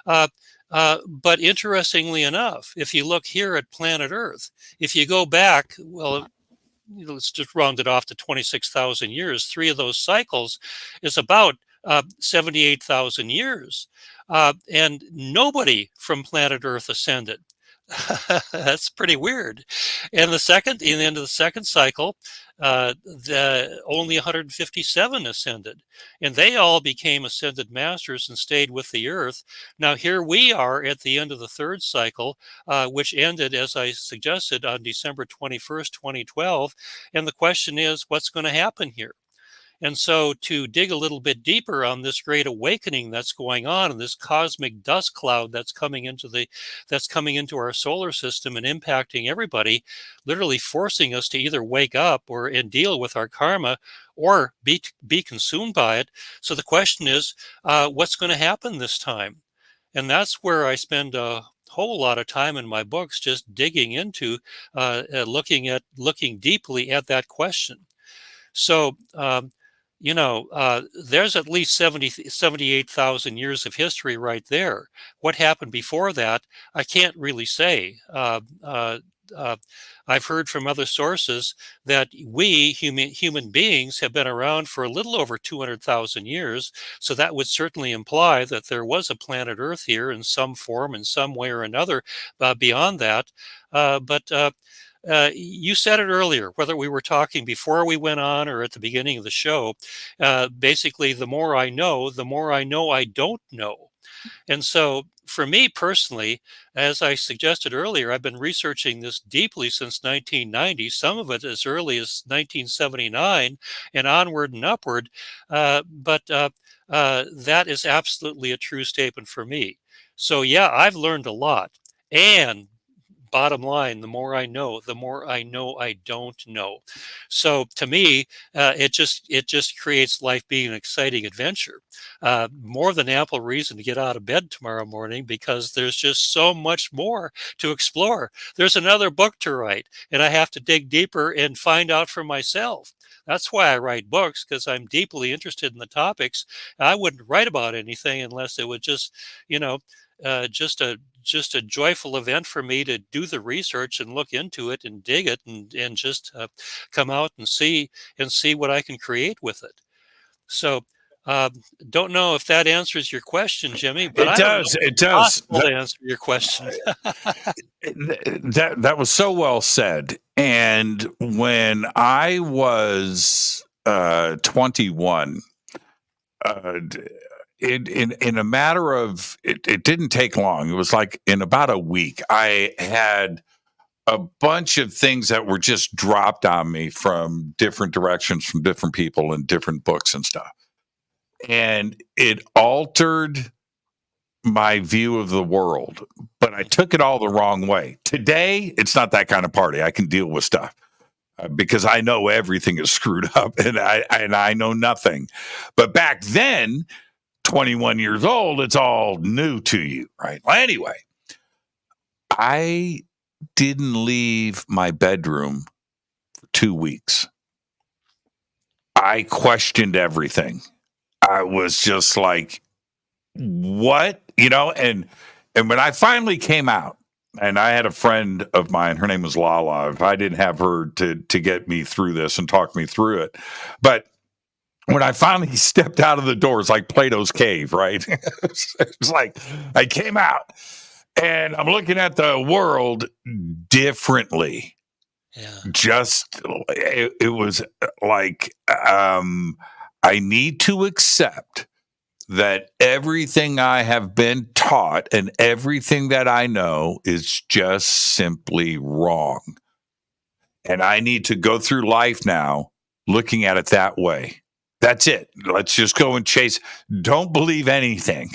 But interestingly enough, if you look here at planet Earth, if you go back, well, let's just round it off to 26,000 years. 3 of those cycles is about 78,000 years. And nobody from planet Earth ascended. That's pretty weird. And in the end of the second cycle, only 157 ascended, and they all became ascended masters and stayed with the earth. Now here we are at the end of the third cycle, which ended, as I suggested, on December 21st, 2012. And the question is, what's going to happen here? And so to dig a little bit deeper on this great awakening that's going on, and this cosmic dust cloud that's coming into our solar system and impacting everybody, literally forcing us to either wake up and deal with our karma, or be consumed by it. So the question is, what's going to happen this time? And that's where I spend a whole lot of time in my books, just digging into looking deeply at that question. So there's at least 78,000 years of history right there. What happened before that, I can't really say. I've heard from other sources that we human beings have been around for a little over 200,000 years. So that would certainly imply that there was a planet Earth here in some form, in some way or another, beyond that. You said it earlier, whether we were talking before we went on or at the beginning of the show, basically, the more I know I don't know. And so for me personally, as I suggested earlier, I've been researching this deeply since 1990, some of it as early as 1979 and onward and upward. But that is absolutely a true statement for me. So yeah, I've learned a lot. And bottom line, the more I know I don't know. So to me, it just creates life being an exciting adventure. More than ample reason to get out of bed tomorrow morning, because there's just so much more to explore. There's another book to write, and I have to dig deeper and find out for myself. That's why I write books, because I'm deeply interested in the topics. I wouldn't write about anything unless it would just, you know, just a joyful event for me to do the research and look into it and dig it and just come out and see what I can create with it. So don't know if that answers your question, Jimmy, but It does. It does. Possible to answer your question. That was so well said. And when I was 21, in a matter of it didn't take long. It was like in about a week, I had a bunch of things that were just dropped on me from different directions, from different people and different books and stuff. And it altered my view of the world, but I took it all the wrong way. Today, it's not that kind of party. I can deal with stuff because I know everything is screwed up and I know nothing. But back then, 21 years old, it's all new to you, right? Well, anyway, I didn't leave my bedroom for 2 weeks. I questioned everything. I was just like, what? And when I finally came out, and I had a friend of mine, her name was Lala. If I didn't have her to get me through this and talk me through it. But when I finally stepped out of the doors, like Plato's cave, right? It's like I came out and I'm looking at the world differently. Yeah. Just, it was like, I need to accept that everything I have been taught and everything that I know is just simply wrong. And I need to go through life now looking at it that way. That's it. Let's just go and chase. Don't believe anything.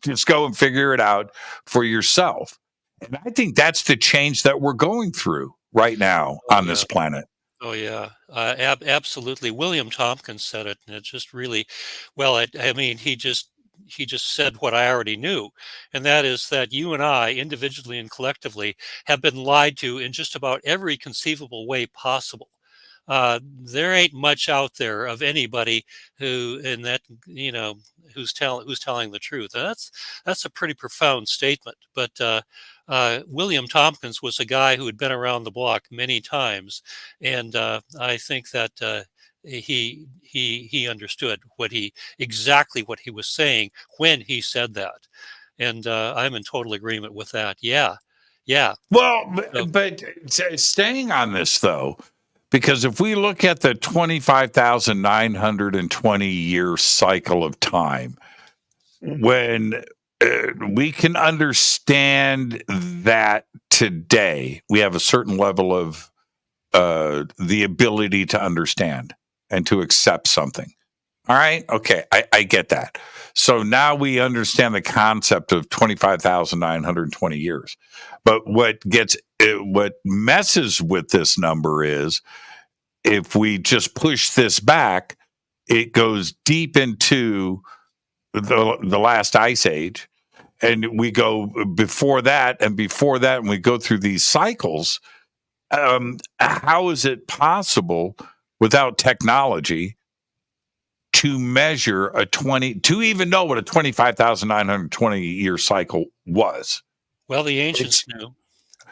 Just go and figure it out for yourself. And I think that's the change that we're going through right now on this planet. Oh yeah, absolutely. William Tompkins said it, and it just really, well, I mean, he just said what I already knew, and that is that you and I, individually and collectively, have been lied to in just about every conceivable way possible. There ain't much out there of anybody who's telling the truth. And that's a pretty profound statement. But William Tompkins was a guy who had been around the block many times, and I think that he understood exactly what he was saying when he said that, and I'm in total agreement with that. Yeah. Well, but staying on this though. Because if we look at the 25,920 year cycle of time, when we can understand that today, we have a certain level of the ability to understand and to accept something. All right. Okay. I get that. So now we understand the concept of 25,920 years. But what messes with this number is if we just push this back, it goes deep into the last ice age. And we go before that, and we go through these cycles. How is it possible without technology to measure to even know what a 25,920 year cycle was? Well, the ancients knew.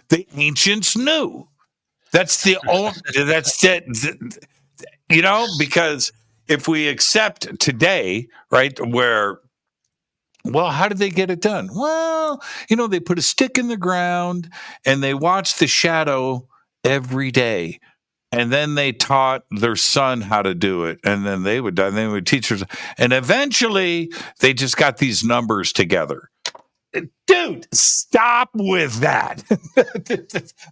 The ancients knew. That's the only. That's it. Because if we accept today, right, where, well, how did they get it done? Well, they put a stick in the ground and they watched the shadow every day. And then they taught their son how to do it. And then they would teach us. And eventually they just got these numbers together. Dude, stop with that.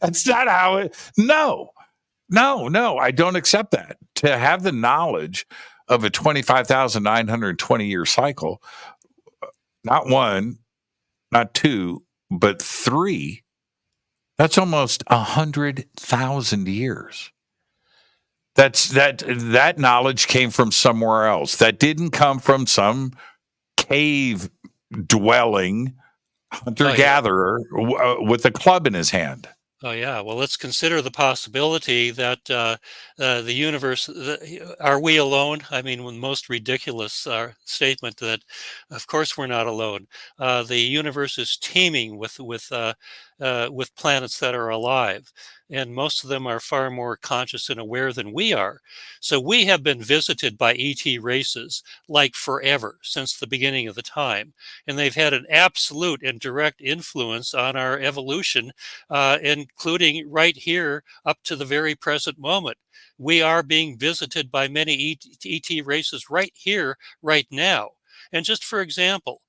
That's not how it. No, I don't accept that. To have the knowledge of a 25,920 year cycle, not one, not two, but three, That's almost 100,000 years. That knowledge came from somewhere else. That didn't come from some cave dwelling hunter-gatherer with a club in his hand. Oh yeah. Well, let's consider the possibility that the universe. Are we alone? I mean, one most ridiculous statement that, of course, we're not alone. The universe is teeming with planets that are alive, and most of them are far more conscious and aware than we are. So we have been visited by ET races like forever, since the beginning of the time, and they've had an absolute and direct influence on our evolution, including right here up to the very present moment. We are being visited by many ET races right here, right now. And just for example,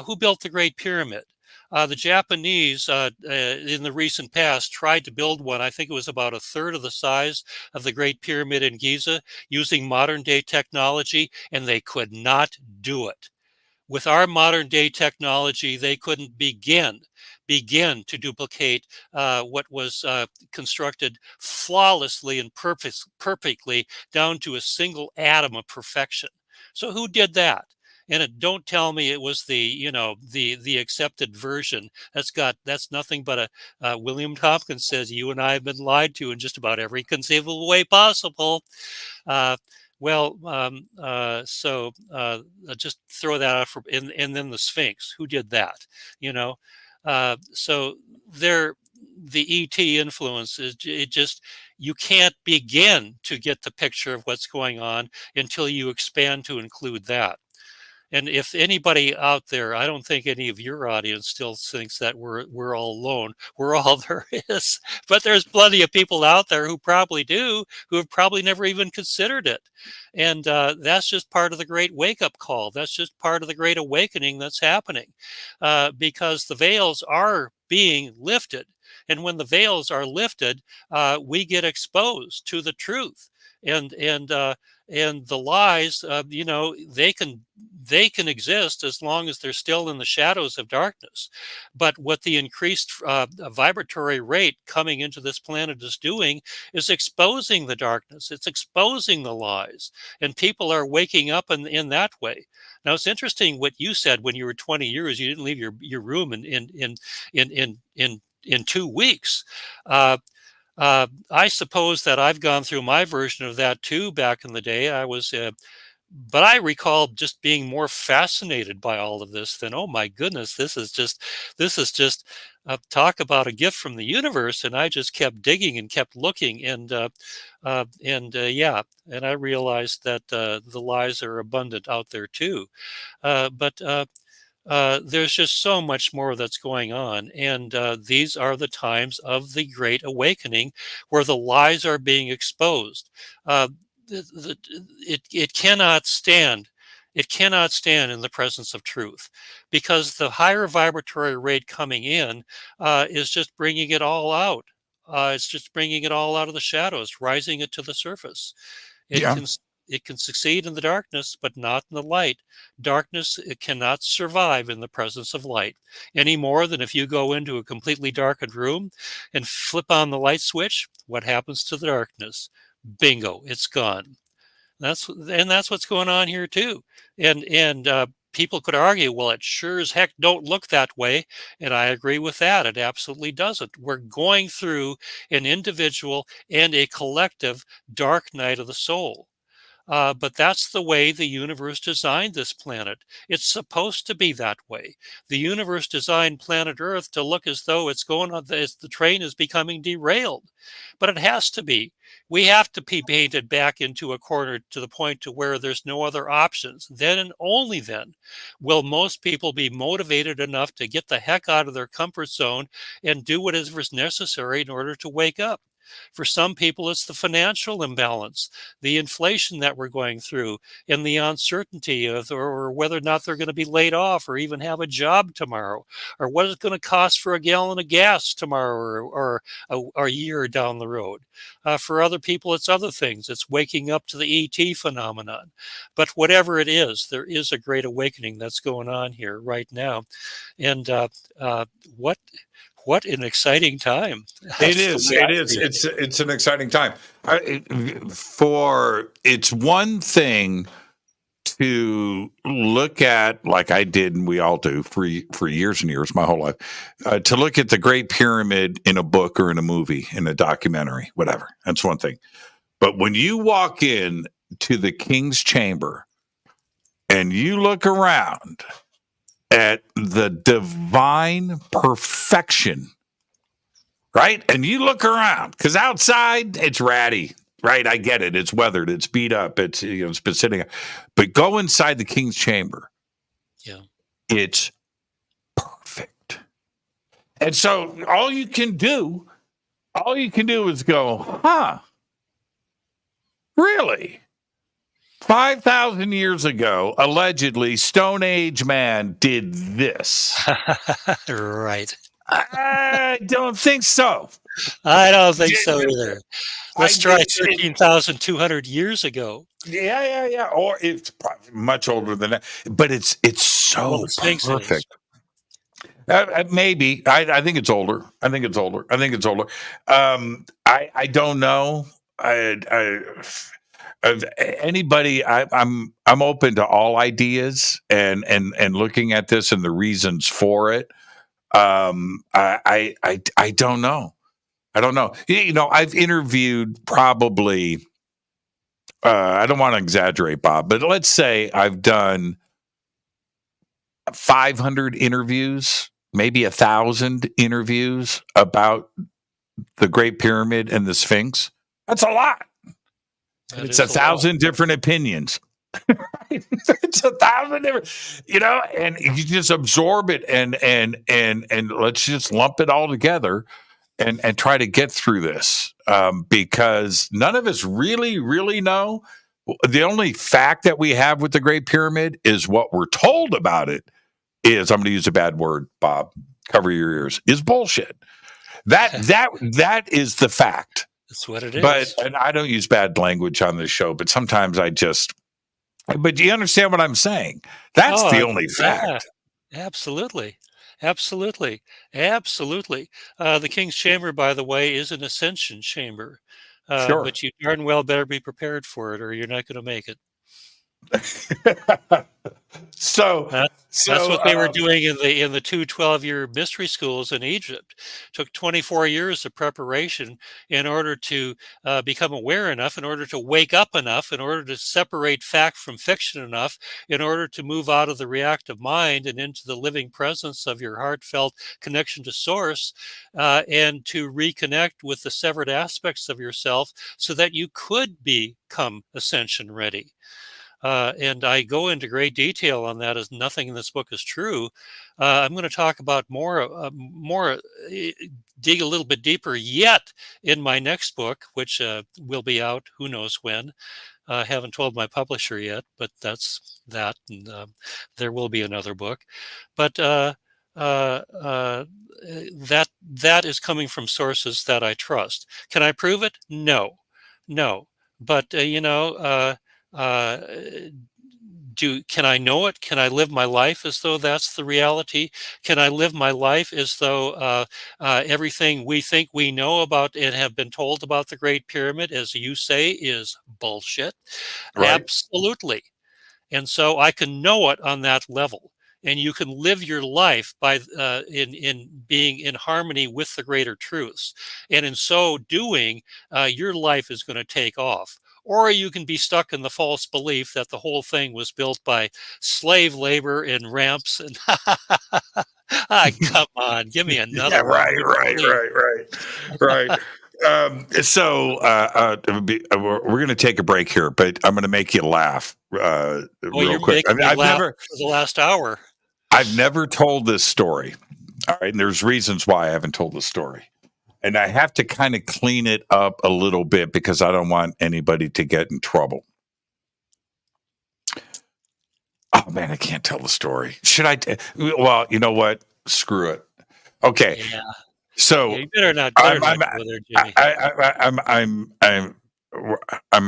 who built the Great Pyramid? The Japanese, in the recent past, tried to build one. I think it was about a third of the size of the Great Pyramid in Giza, using modern day technology, and they could not do it. With our modern day technology, they couldn't begin to duplicate what was constructed flawlessly and perfectly down to a single atom of perfection. So who did that? And don't tell me it was the accepted version. That's nothing but William Tompkins says you and I have been lied to in just about every conceivable way possible. So just throw that out and then the Sphinx. Who did that? So the ET influence is you can't begin to get the picture of what's going on until you expand to include that. And if anybody out there, I don't think any of your audience still thinks that we're all alone. We're all there is. But there's plenty of people out there who probably do, who have probably never even considered it. And that's just part of the great wake-up call. That's just part of the great awakening that's happening, because the veils are being lifted. And when the veils are lifted, we get exposed to the truth. And the lies, they can exist as long as they're still in the shadows of darkness. But what the increased vibratory rate coming into this planet is doing is exposing the darkness. It's exposing the lies, and people are waking up in that way. Now it's interesting what you said when you were 20 years. You didn't leave your room in 2 weeks. I suppose that I've gone through my version of that too back in the day. But I recall just being more fascinated by all of this than, oh my goodness, this is just talk about a gift from the universe. And I just kept digging and kept looking, and I realized that the lies are abundant out there too. But there's just so much more that's going on. And these are the times of the Great Awakening where the lies are being exposed. It cannot stand. It cannot stand in the presence of truth, because the higher vibratory rate coming in is just bringing it all out. It's just bringing it all out of the shadows, rising it to the surface. It can succeed in the darkness, but not in the light. Darkness, it cannot survive in the presence of light, any more than if you go into a completely darkened room and flip on the light switch. What happens to the darkness? Bingo, it's gone. That's what's going on here too. And people could argue, well, it sure as heck don't look that way. And I agree with that. It absolutely doesn't. We're going through an individual and a collective dark night of the soul. But that's the way the universe designed this planet. It's supposed to be that way. The universe designed planet Earth to look as though it's going on, as the train is becoming derailed. But it has to be. We have to be painted back into a corner to the point to where there's no other options. Then and only then will most people be motivated enough to get the heck out of their comfort zone and do whatever's necessary in order to wake up. For some people, it's the financial imbalance, the inflation that we're going through, and the uncertainty of or whether or not they're going to be laid off or even have a job tomorrow, or what it's going to cost for a gallon of gas tomorrow or a year down the road. For other people, it's other things. It's waking up to the ET phenomenon. But whatever it is, there is a great awakening that's going on here right now. And what what an exciting time. It is. It is. It's an exciting time. It's one thing to look at, like I did, and we all do for years and years, my whole life, to look at the Great Pyramid in a book or in a movie, in a documentary, whatever. That's one thing. But when you walk in to the King's Chamber and you look around at the divine perfection, right? And you look around, because outside it's ratty, right? I get it. It's weathered. It's beat up. It's, it's been sitting. But go inside the King's Chamber. Yeah. It's perfect. And so all you can do is go, huh? Really? 5,000 years ago, allegedly, Stone Age man did this. Right. I don't think so. I don't think so either. Let's try 13,200 years ago. Yeah. Or it's probably much older than that. But it's so perfect. Maybe. I think it's older. I don't know. Anybody, I'm open to all ideas and looking at this and the reasons for it. I don't know. I've interviewed probably, I don't want to exaggerate, Bob, but let's say I've done 500 interviews, maybe 1,000 interviews about the Great Pyramid and the Sphinx. That's a lot. It's 1,000 different opinions. It's 1,000 different, and you just absorb it and let's just lump it all together and try to get through this, because none of us really know. The only fact that we have with the Great Pyramid is what we're told about it is, I'm going to use a bad word, Bob, cover your ears, is bullshit. That is the fact. That's what it is. And I don't use bad language on this show, but sometimes but do you understand what I'm saying? That's the only fact. Yeah, absolutely. The King's Chamber, by the way, is an ascension chamber. Sure. But you darn well better be prepared for it, or you're not going to make it. So that's what they were doing in the 2 12-year mystery schools in Egypt. Took 24 years of preparation in order to become aware enough, in order to wake up enough, in order to separate fact from fiction enough, in order to move out of the reactive mind and into the living presence of your heartfelt connection to source, and to reconnect with the severed aspects of yourself so that you could become ascension ready. And I go into great detail on that, as nothing in this book is true. I'm going to talk about dig a little bit deeper yet in my next book, which will be out who knows when. Haven't told my publisher yet, but that's that. And there will be another book. But that is coming from sources that I trust. Can I prove it? No. But can I know it? Can I live my life as though that's the reality? Can I live my life as though everything we think we know about and have been told about the Great Pyramid, as you say, is bullshit? Right. Absolutely. And so I can know it on that level. And you can live your life by in being in harmony with the greater truths. And in so doing, your life is going to take off. Or you can be stuck in the false belief that the whole thing was built by slave labor in ramps. And come on, give me another. Yeah, right. So we're going to take a break here, but I'm going to make you laugh real quick. I've never for the last hour. I've never told this story. All right, and there's reasons why I haven't told the story. And I have to kind of clean it up a little bit because I don't want anybody to get in trouble. Oh, man, I can't tell the story. Should I? Well, you know what? Screw it. Okay. Yeah. So you better not. I'm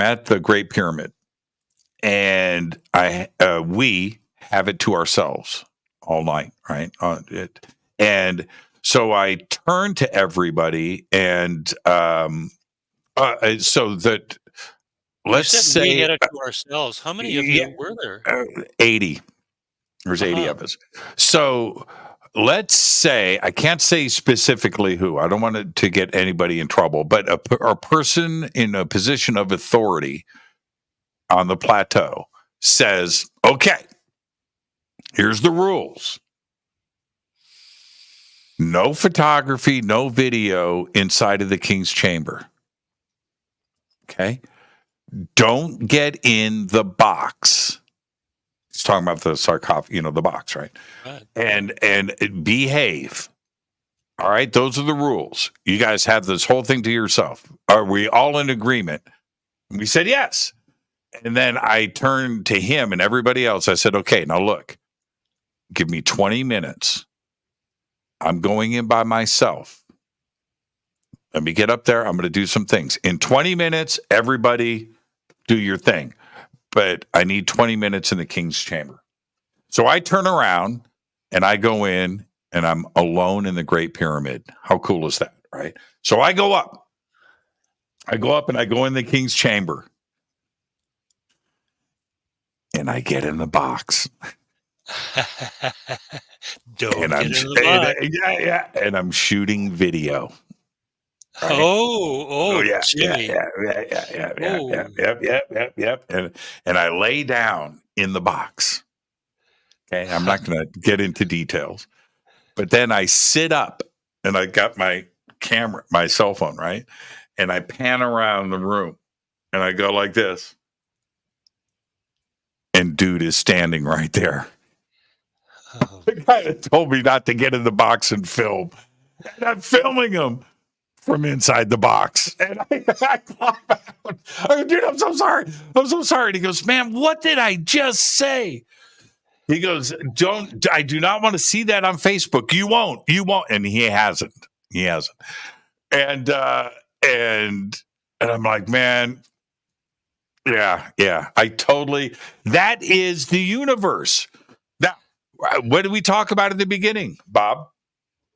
at the Great Pyramid, and we have it to ourselves all night, right? And So I turned to everybody, and so that let's say we had it to ourselves. How many of you were there? 80. There's 80 of us. So let's say, I can't say specifically who. I don't want to get anybody in trouble, but a person in a position of authority on the plateau says, okay, here's the rules. No photography, no video inside of the king's chamber. Okay? Don't get in the box. He's talking about the sarcophagus, the box, right? Right. And behave. All right, those are the rules. You guys have this whole thing to yourself. Are we all in agreement? And we said yes. And then I turned to him and everybody else. I said, okay, now look, give me 20 minutes. I'm going in by myself. Let me get up there. I'm going to do some things. In 20 minutes, everybody do your thing. But I need 20 minutes in the king's chamber. So I turn around and I go in and I'm alone in the Great Pyramid. How cool is that, right? So I go up. And I go in the king's chamber. And I get in the box. And I'm shooting video. Right? Yeah, Jimmy. Yep. And I lay down in the box. Okay, I'm not going to get into details, but then I sit up and I got my camera, my cell phone, right, and I pan around the room and I go like this, and dude is standing right there. The guy that told me not to get in the box and film, and I'm filming him from inside the box. And I climb out. I go, dude, I'm so sorry. And he goes, man, what did I just say? He goes, I do not want to see that on Facebook. You won't. And he hasn't. And I'm like, man, yeah. That is the universe. Now, what did we talk about at the beginning, Bob?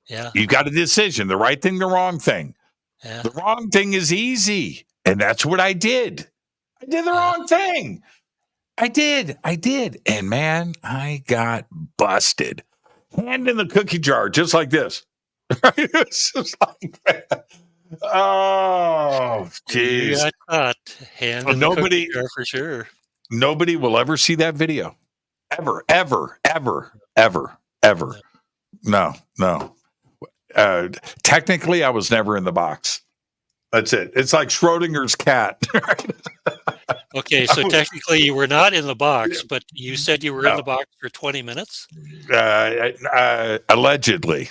Yeah. You got a decision, the right thing, the wrong thing. Yeah. The wrong thing is easy. And that's what I did. I did the wrong thing. I did. And man, I got busted. Hand in the cookie jar, just like this. It's just like that. Oh, geez. You got caught. Hand in the cookie jar for sure. Nobody will ever see that video. Ever. No. Technically, I was never in the box. That's it. It's like Schrodinger's cat. Okay, so technically you were not in the box, but you said you were in the box for 20 minutes? Allegedly.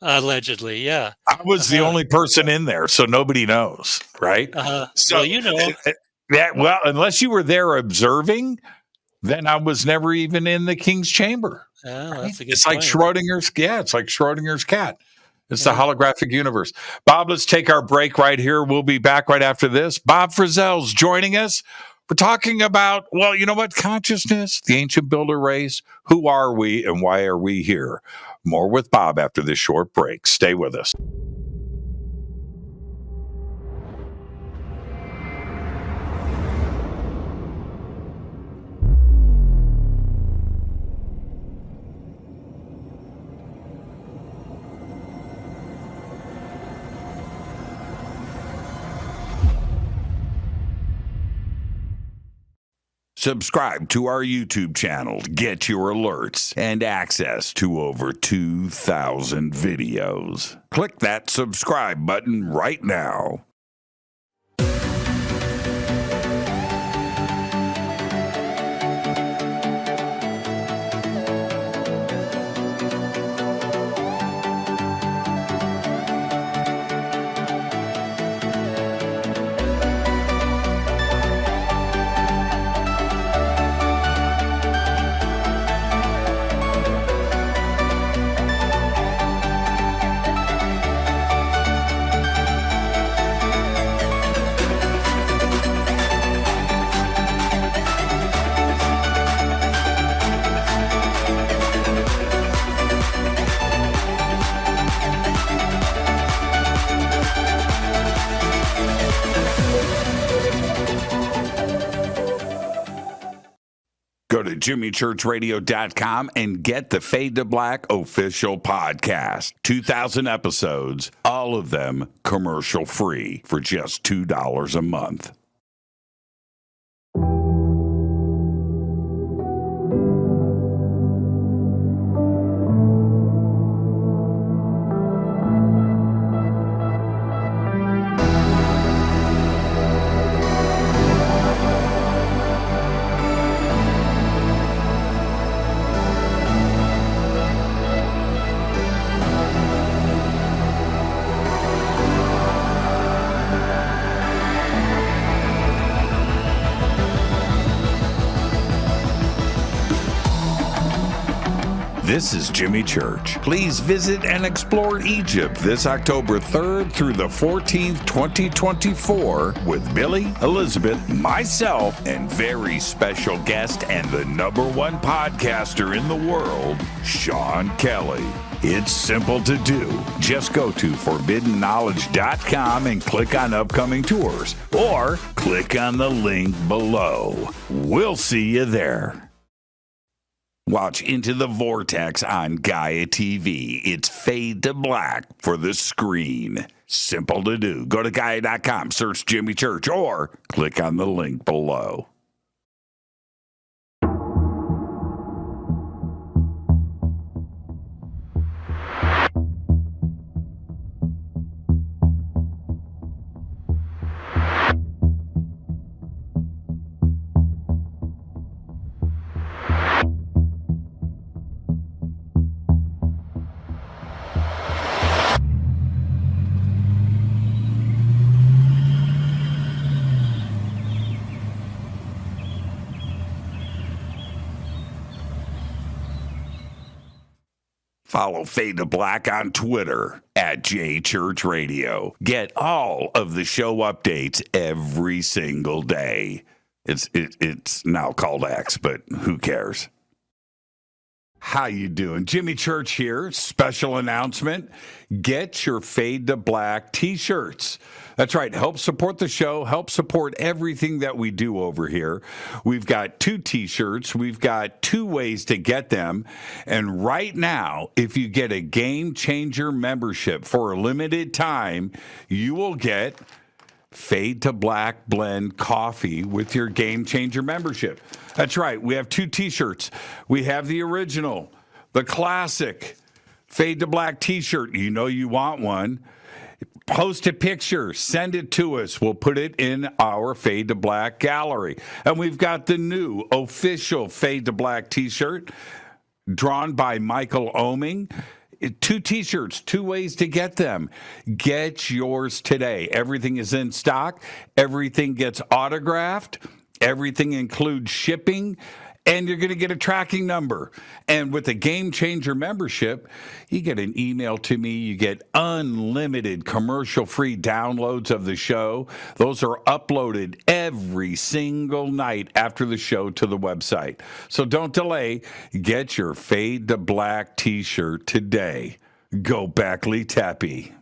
Allegedly, yeah. I was the only person in there, so nobody knows, right? So you know. Well, unless you were there observing, then I was never even in the king's chamber. Oh, right? That's a good It's point. like Schrodinger's cat. It's the holographic universe. Bob, let's take our break right here. We'll be back right after this. Bob Frissell's joining us. We're talking about, well, you know what? Consciousness, the ancient builder race. Who are we and why are we here? More with Bob after this short break. Stay with us. Subscribe to our YouTube channel to get your alerts and access to over 2,000 videos. Click that subscribe button right now. to jimmychurchradio.com and get the Fade to Black official podcast. 2,000 episodes, all of them commercial free for just $2 a month. This is Jimmy Church. Please visit and explore Egypt this October 3rd through the 14th, 2024 with Billy, Elizabeth, myself, and very special guest and the #1 podcaster in the world, Sean Kelly. It's simple to do. Just go to forbiddenknowledge.com and click on upcoming tours, or click on the link below. We'll see you there. Watch Into the Vortex on Gaia TV. It's Fade to Black for the screen. Simple to do. Go to Gaia.com, search Jimmy Church, or click on the link below. Follow Fade to Black on Twitter at JChurchRadio. Get all of the show updates every single day. It's now called X, but who cares? How you doing? Jimmy Church here. Special announcement. Get your Fade to Black T-shirts. That's right. Help support the show. Help support everything that we do over here. We've got 2 T-shirts. We've got 2 ways to get them. And right now, if you get a Game Changer membership for a limited time, you will get Fade to Black Blend coffee with your Game Changer membership. That's right. We have 2 T-shirts. We have the original, the classic Fade to Black T-shirt. You know you want one. Post a picture, send it to us. We'll put it in our Fade to Black gallery. And we've got the new official Fade to Black T-shirt drawn by Michael Oming. 2 T-shirts, 2 ways to get them. Get yours today. Everything is in stock. Everything gets autographed. Everything includes shipping. And you're going to get a tracking number. And with a Game Changer membership, you get an email to me. You get unlimited commercial-free downloads of the show. Those are uploaded every single night after the show to the website. So don't delay. Get your Fade to Black T-shirt today. Go Backley Tappy.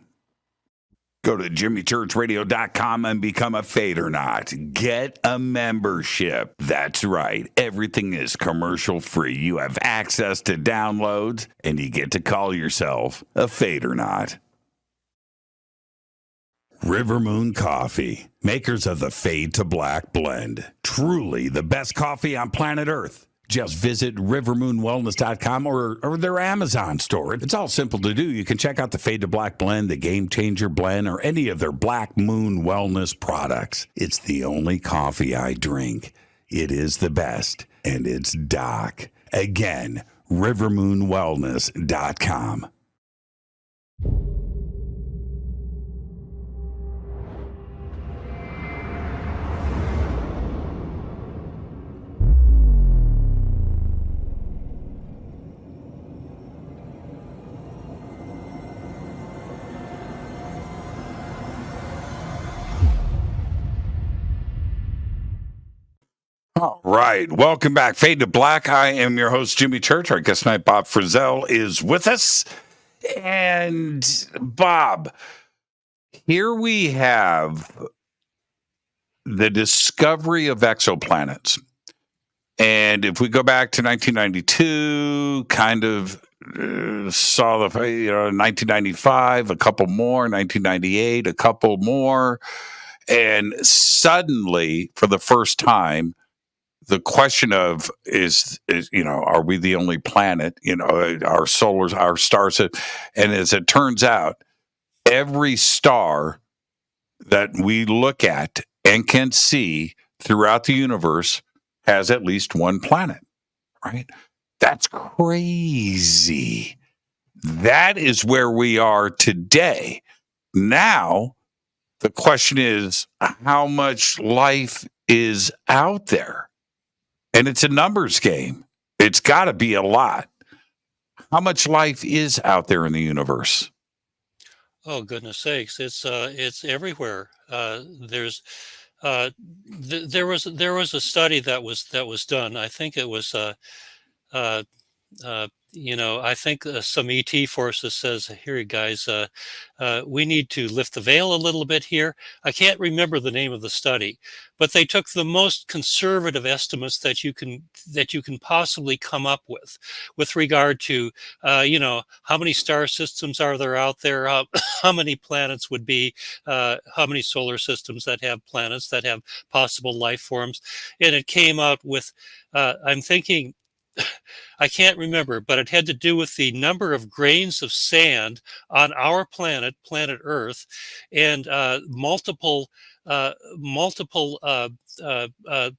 Go to jimmychurchradio.com and become a Fadernaut. Get a membership. That's right. Everything is commercial free. You have access to downloads, and you get to call yourself a Fadernaut. River Moon Coffee, makers of the Fade to Black blend. Truly the best coffee on planet Earth. Just visit rivermoonwellness.com or their Amazon store. It's all simple to do. You can check out the Fade to Black blend, the Game Changer blend, or any of their Black Moon Wellness products. It's the only coffee I drink. It is the best, and it's Doc. Again, rivermoonwellness.com. All right. Welcome back. Fade to Black. I am your host, Jimmy Church. Our guest tonight, Bob Frissell, is with us. And Bob, here we have the discovery of exoplanets. And if we go back to 1992, kind of saw the, 1995, a couple more, 1998, a couple more. And suddenly, for the first time, the question of is are we the only planet? Our stars, and as it turns out, every star that we look at and can see throughout the universe has at least one planet, right? That's crazy. That is where we are today. Now, the question is, how much life is out there? And it's a numbers game. It's got to be a lot. How much life is out there in the universe? Oh, goodness sakes! It's everywhere. There was a study that was done. I think it was I think some ET forces says, here, guys, we need to lift the veil a little bit here. I can't remember the name of the study, but they took the most conservative estimates that you can possibly come up with regard to, how many star systems are there out there? How many planets would be, how many solar systems that have planets that have possible life forms? And it came out with, I'm thinking, I can't remember, but it had to do with the number of grains of sand on our planet Earth, and multiple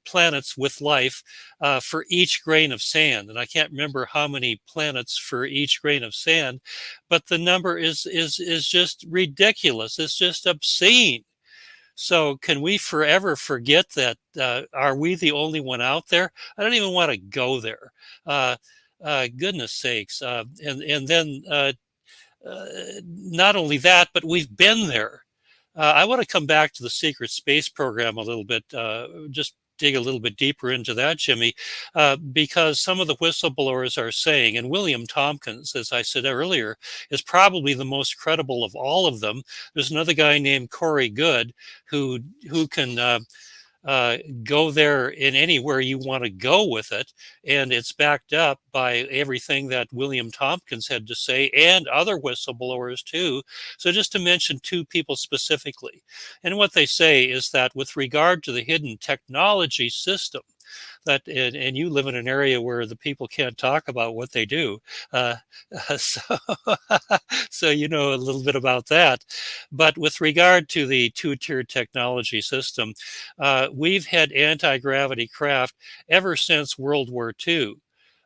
planets with life for each grain of sand. And I can't remember how many planets for each grain of sand, but the number is just ridiculous. It's just obscene. So can we forever forget that? Are we the only one out there? I don't even want to go there. Goodness sakes. And then not only that, but we've been there. I want to come back to the secret space program a little bit, just dig a little bit deeper into that, Jimmy, because some of the whistleblowers are saying, and William Tompkins, as I said earlier, is probably the most credible of all of them. There's another guy named Corey Good who can go there in anywhere you want to go with it, and it's backed up by everything that William Tompkins had to say and other whistleblowers too. So just to mention two people specifically, and what they say is that with regard to the hidden technology system, that and you live in an area where the people can't talk about what they do, so you know a little bit about that. But with regard to the two-tiered technology system, we've had anti-gravity craft ever since World War II.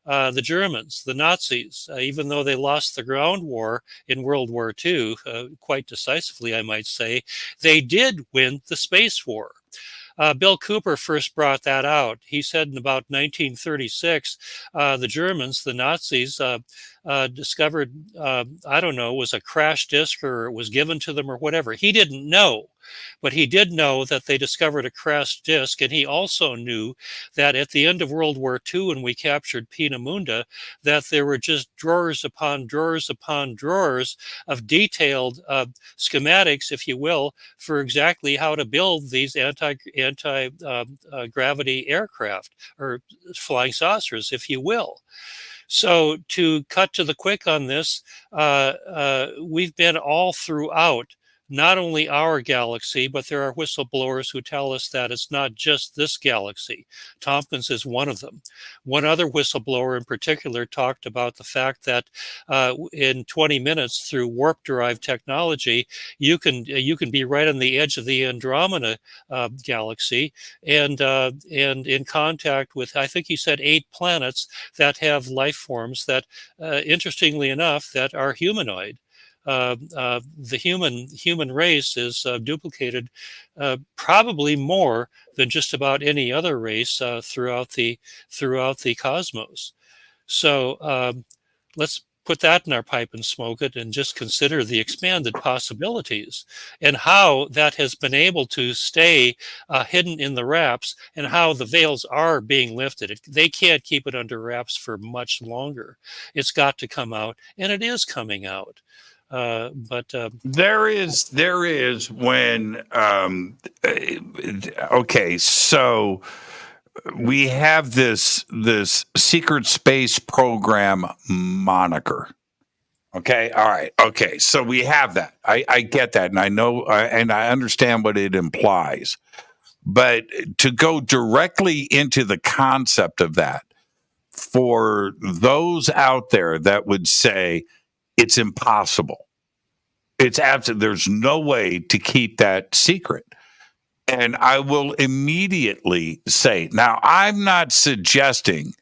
The Germans, the Nazis, even though they lost the ground war in World War II, quite decisively, I might say, they did win the space war. Bill Cooper first brought that out. He said in about 1936, the Germans, the Nazis, discovered, I don't know, was a crash disk or it was given to them or whatever. He didn't know, but he did know that they discovered a crash disk. And he also knew that at the end of World War II, when we captured Peenemünde, that there were just drawers upon drawers upon drawers of detailed schematics, if you will, for exactly how to build these anti-gravity aircraft or flying saucers, if you will. So to cut to the quick on this, we've been all throughout not only our galaxy, but there are whistleblowers who tell us that it's not just this galaxy. Tompkins is one of them. One other whistleblower in particular talked about the fact that in 20 minutes through warp-derived technology, you can be right on the edge of the Andromeda galaxy and in contact with, I think he said, 8 planets that have life forms that, interestingly enough, that are humanoid. The human race is duplicated probably more than just about any other race throughout the cosmos. So let's put that in our pipe and smoke it, and just consider the expanded possibilities and how that has been able to stay hidden in the wraps, and how the veils are being lifted. They can't keep it under wraps for much longer. It's got to come out, and it is coming out. But there is when okay, so we have this secret space program moniker. Okay. All right. Okay. So we have that. I get that. And I know, and I understand what it implies. But to go directly into the concept of that, for those out there that would say it's impossible, it's absolute, there's no way to keep that secret. And I will immediately say, now, I'm not suggesting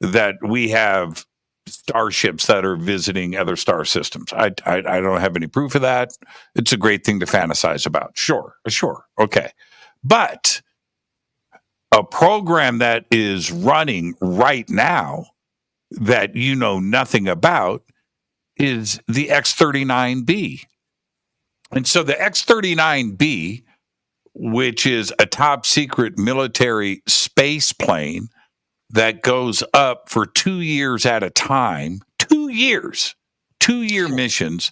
that we have starships that are visiting other star systems. I don't have any proof of that. It's a great thing to fantasize about. Sure. Okay. But a program that is running right now that you know nothing about is the X-39B. And so the X-39B, which is a top secret military space plane that goes up for 2 years at a time, 2 years, 2-year missions,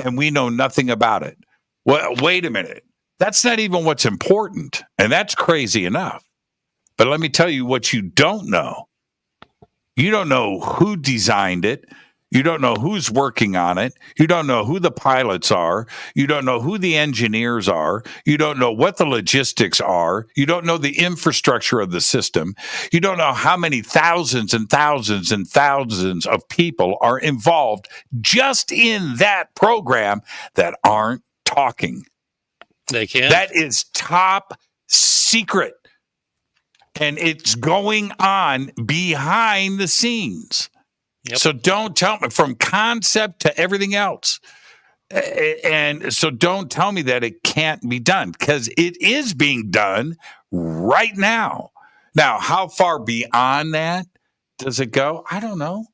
and we know nothing about it. Well, wait a minute. That's not even what's important, and that's crazy enough. But let me tell you what you don't know. You don't know who designed it. You don't know who's working on it. You don't know who the pilots are. You don't know who the engineers are. You don't know what the logistics are. You don't know the infrastructure of the system. You don't know how many thousands and thousands and thousands of people are involved just in that program that aren't talking. They can't. That is top secret. And it's going on behind the scenes. Yep. So don't tell me, from concept to everything else. And so don't tell me that it can't be done, because it is being done right now. Now, how far beyond that does it go? I don't know.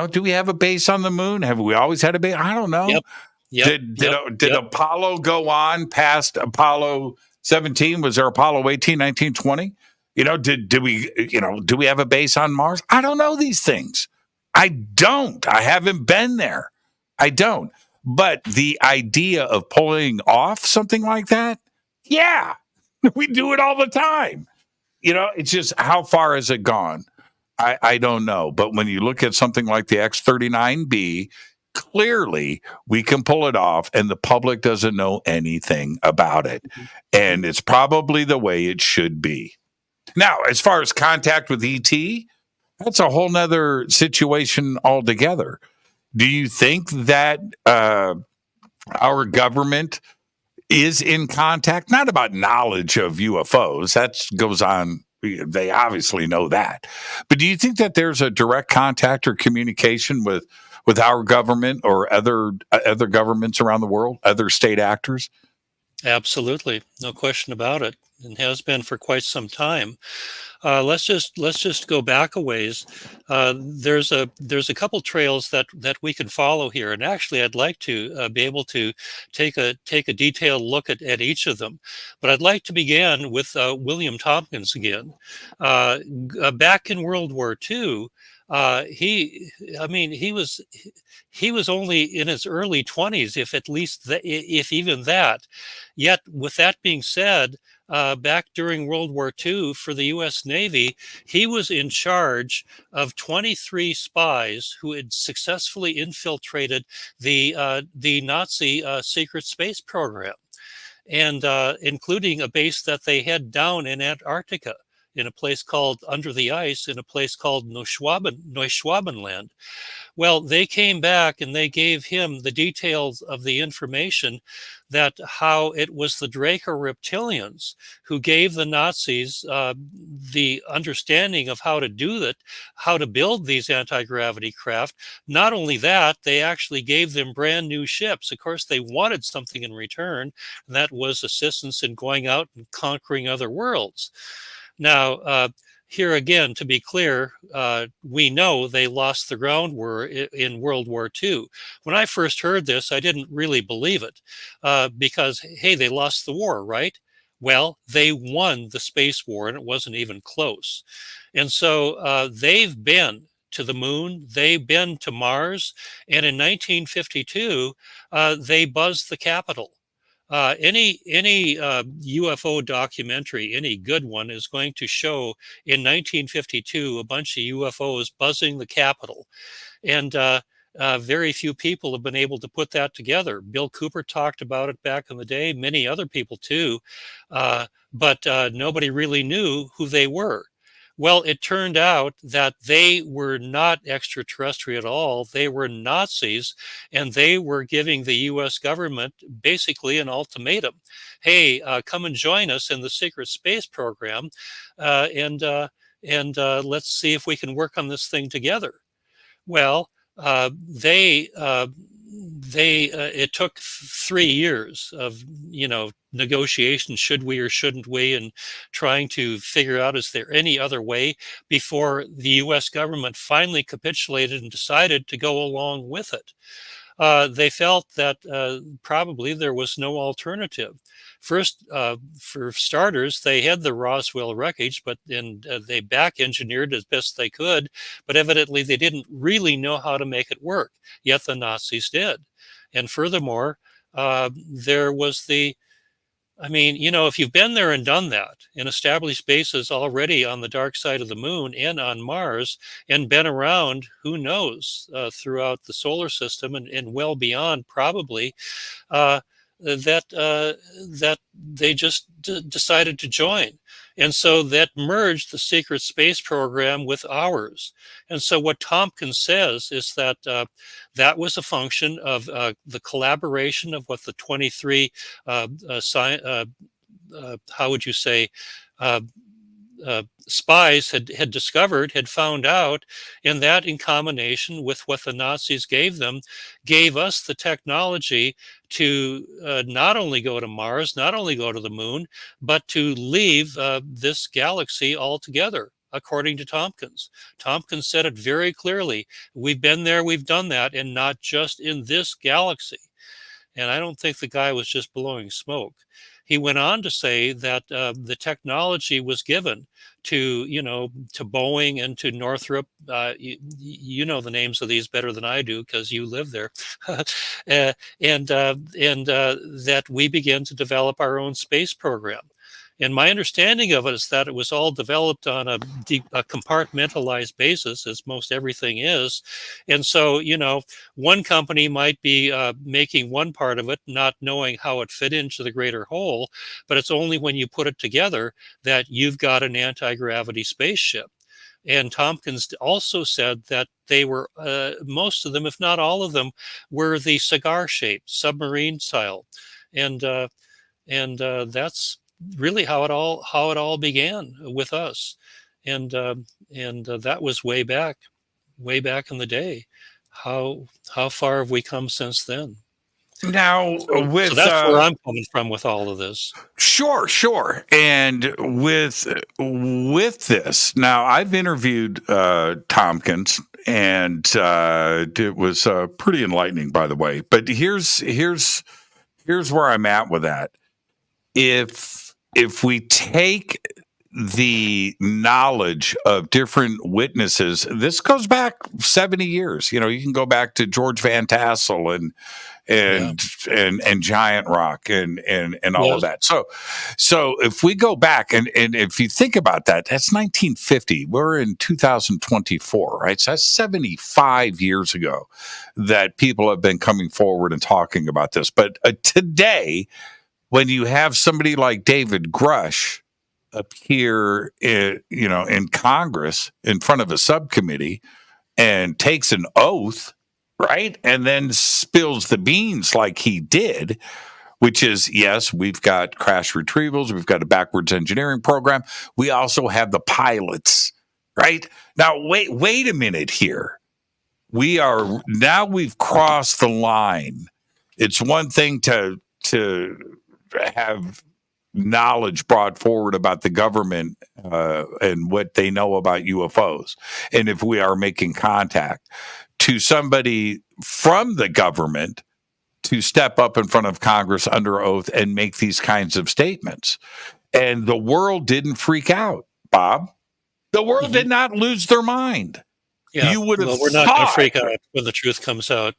Do we have a base on the moon? Have we always had a base? I don't know. Yep. Did Apollo go on past Apollo 17? Was there Apollo 18, 19, 20? Do we have a base on Mars? I don't know these things. I don't. I haven't been there. I don't. But the idea of pulling off something like that, yeah, we do it all the time. It's just, how far has it gone? I don't know. But when you look at something like the X-39B, clearly we can pull it off, and the public doesn't know anything about it. And it's probably the way it should be. Now, as far as contact with ET, that's a whole nother situation altogether. Do you think that our government is in contact? Not about knowledge of UFOs. That goes on. They obviously know that. But do you think that there's a direct contact or communication with our government or other governments around the world, other state actors? Absolutely. No question about it. And has been for quite some time. Let's just go back a ways. There's a couple trails that we can follow here, and actually, I'd like to be able to take a detailed look at each of them. But I'd like to begin with William Tompkins again. Back in World War II, he was only in his early 20s, if even that. Yet, with that being said, back during World War II for the U.S. Navy, he was in charge of 23 spies who had successfully infiltrated the Nazi secret space program, and including a base that they had down in Antarctica, in a place called Under the Ice, in a place called Neuschwabenland. Well, they came back and they gave him the details of the information that how it was the Draco reptilians who gave the Nazis the understanding of how to do that, how to build these anti-gravity craft. Not only that, they actually gave them brand new ships. Of course, they wanted something in return, and that was assistance in going out and conquering other worlds. Now, here again, to be clear, we know they lost the ground war in World War II. When I first heard this, I didn't really believe it because, hey, they lost the war, right? Well, they won the space war, and it wasn't even close. And so they've been to the moon, they've been to Mars, and in 1952, they buzzed the Capitol. Any UFO documentary, any good one, is going to show in 1952 a bunch of UFOs buzzing the Capitol, and very few people have been able to put that together. Bill Cooper talked about it back in the day, many other people too, but nobody really knew who they were. Well, it turned out that they were not extraterrestrial at all. They were Nazis, and they were giving the U.S. government basically an ultimatum. Hey, come and join us in the secret space program, and let's see if we can work on this thing together. Well, it took 3 years of negotiation, should we or shouldn't we, and trying to figure out is there any other way, before the U.S. government finally capitulated and decided to go along with it. They felt that probably there was no alternative. First, for starters, they had the Roswell wreckage, but then they back engineered as best they could, but evidently they didn't really know how to make it work, yet the Nazis did. And furthermore, there was if you've been there and done that and established bases already on the dark side of the moon and on Mars and been around, who knows, throughout the solar system and well beyond probably, that they just decided to join. And so that merged the secret space program with ours. And so what Tompkins says is that that was a function of the collaboration of what the 23 how would you say, spies had discovered, had found out, and that in combination with what the Nazis gave them, gave us the technology to not only go to Mars, not only go to the moon, but to leave this galaxy altogether, according to Tompkins. Tompkins said it very clearly. We've been there, we've done that, and not just in this galaxy. And I don't think the guy was just blowing smoke. He went on to say that the technology was given to Boeing and to Northrop. You know the names of these better than I do because you live there, and that we began to develop our own space program. And my understanding of it is that it was all developed on a compartmentalized basis, as most everything is. And so, one company might be making one part of it, not knowing how it fit into the greater whole, but it's only when you put it together that you've got an anti-gravity spaceship. And Tompkins also said that they were, most of them, if not all of them, were the cigar-shaped, submarine style. And that's really how it all began with us, and that was way back in the day. How far have we come since then? Now, so that's where I'm coming from with all of this. Sure. And with this, now I've interviewed Tompkins, and it was pretty enlightening, by the way. But here's where I'm at with that. If we take the knowledge of different witnesses, this goes back 70 years. You can go back to George Van Tassel and Giant Rock and all of that. So if we go back and if you think about that, that's 1950. We're in 2024, right? So that's 75 years ago that people have been coming forward and talking about this. But today, when you have somebody like David Grush appear in Congress in front of a subcommittee and takes an oath, right, and then spills the beans like he did, which is, yes, we've got crash retrievals, we've got a backwards engineering program, we also have the pilots, right? Now, wait a minute here. We've crossed the line. It's one thing to have knowledge brought forward about the government and what they know about UFOs. And if we are making contact to somebody from the government to step up in front of Congress under oath and make these kinds of statements. And the world didn't freak out, Bob. The world did not lose their mind. Yeah. You would have Well, we're not going to thought. freak out when the truth comes out.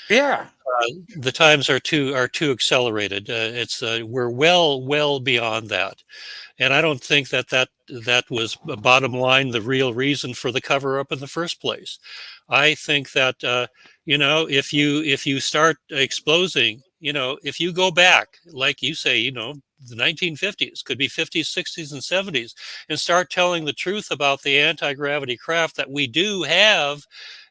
Yeah. The times are too accelerated. It's we're well beyond that, and I don't think that was bottom line the real reason for the cover up in the first place. I think that if you start exposing, if you go back, like you say, the 1950s, could be 50s, 60s, and 70s, and start telling the truth about the anti-gravity craft that we do have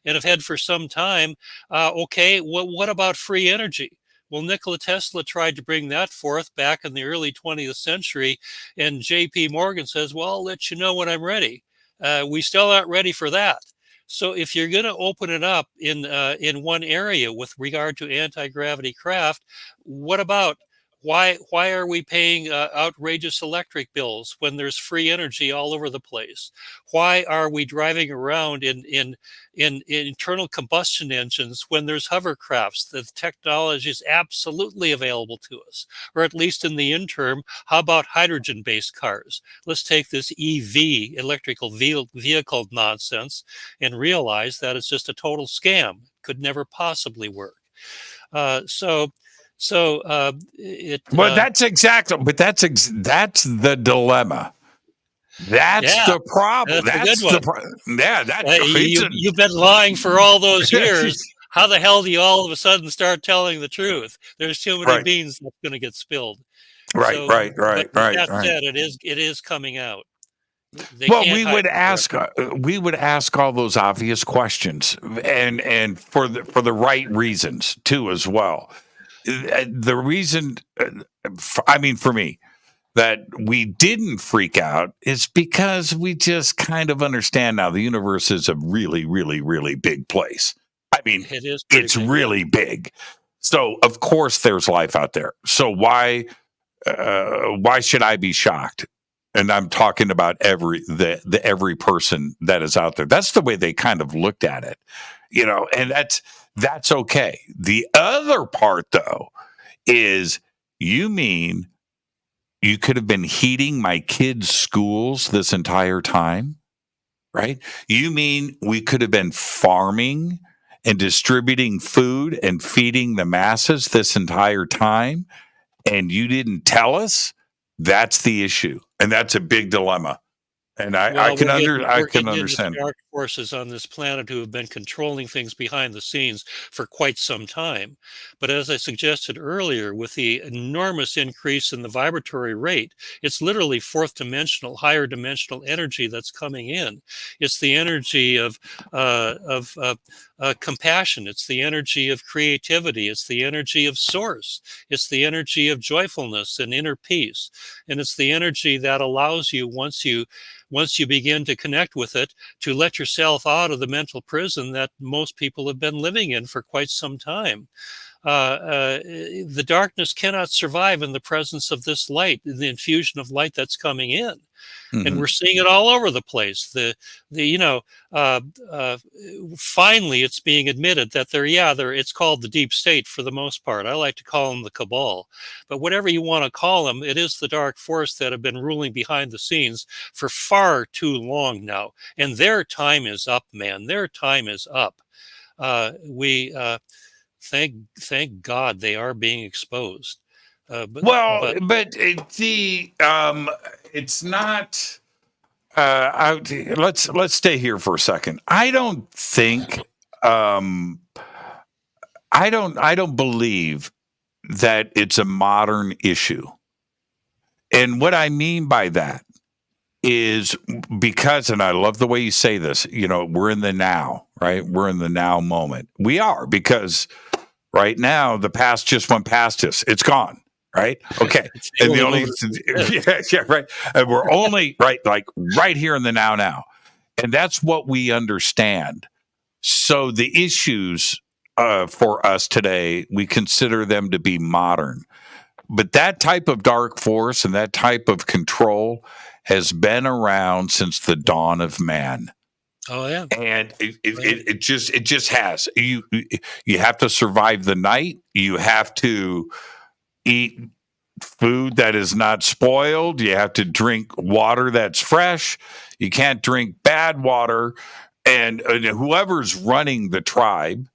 and have had for some time. Okay, what about free energy? Well, Nikola Tesla tried to bring that forth back in the early 20th century, and J.P. Morgan says, well, I'll let you know when I'm ready. We still aren't ready for that. So if you're going to open it up in one area with regard to anti-gravity craft, what about why are we paying outrageous electric bills when there's free energy all over the place? Why are we driving around in internal combustion engines when there's hovercrafts? The technology is absolutely available to us, or at least in the interim. How about hydrogen-based cars? Let's take this EV, electrical vehicle nonsense, and realize that it's just a total scam. Could never possibly work. Well, that's exactly. But that's the dilemma. That's the problem. That's a good one. That's you've been lying for all those years. How the hell do you all of a sudden start telling the truth? There's too many beans that's going to get spilled. Right. That said, it is coming out. We would ask all those obvious questions, and for the right reasons too, as well. The reason, for me, that we didn't freak out is because we just kind of understand now the universe is a really, really, really big place. It's really big. So of course there's life out there. So why should I be shocked? And I'm talking about every person that is out there. That's the way they kind of looked at it, and that's okay. The other part, though, is you mean you could have been heating my kids' schools this entire time, right? You mean we could have been farming and distributing food and feeding the masses this entire time, and you didn't tell us? That's the issue, and that's a big dilemma. And I can understand. Dark forces on this planet who have been controlling things behind the scenes for quite some time. But as I suggested earlier, with the enormous increase in the vibratory rate, it's literally fourth dimensional, higher dimensional energy that's coming in. It's the energy of compassion. It's the energy of creativity. It's the energy of source. It's the energy of joyfulness and inner peace. And it's the energy that allows you, once you begin to connect with it, to let yourself out of the mental prison that most people have been living in for quite some time. The darkness cannot survive in the presence of this light, the infusion of light that's coming in. Mm-hmm. And we're seeing it all over the place. Finally, it's being admitted that it's called the deep state for the most part. I like to call them the cabal, but whatever you want to call them, it is the dark force that have been ruling behind the scenes for far too long now. And their time is up, man. Their time is up. Thank God they are being exposed. It's not. Let's stay here for a second. I don't think. I don't believe that it's a modern issue, and what I mean by that is because, and I love the way you say this. We're in the now, right? We're in the now moment. We are, because right now the past just went past us. It's gone. Right. Okay. And the only, right. And we're only right here in the now. And that's what we understand. So the issues for us today, we consider them to be modern. But that type of dark force and that type of control has been around since the dawn of man. Oh yeah. And it just has. You have to survive the night. You have to eat food that is not spoiled. You have to drink water that's fresh. You can't drink bad water. And whoever's running the tribe,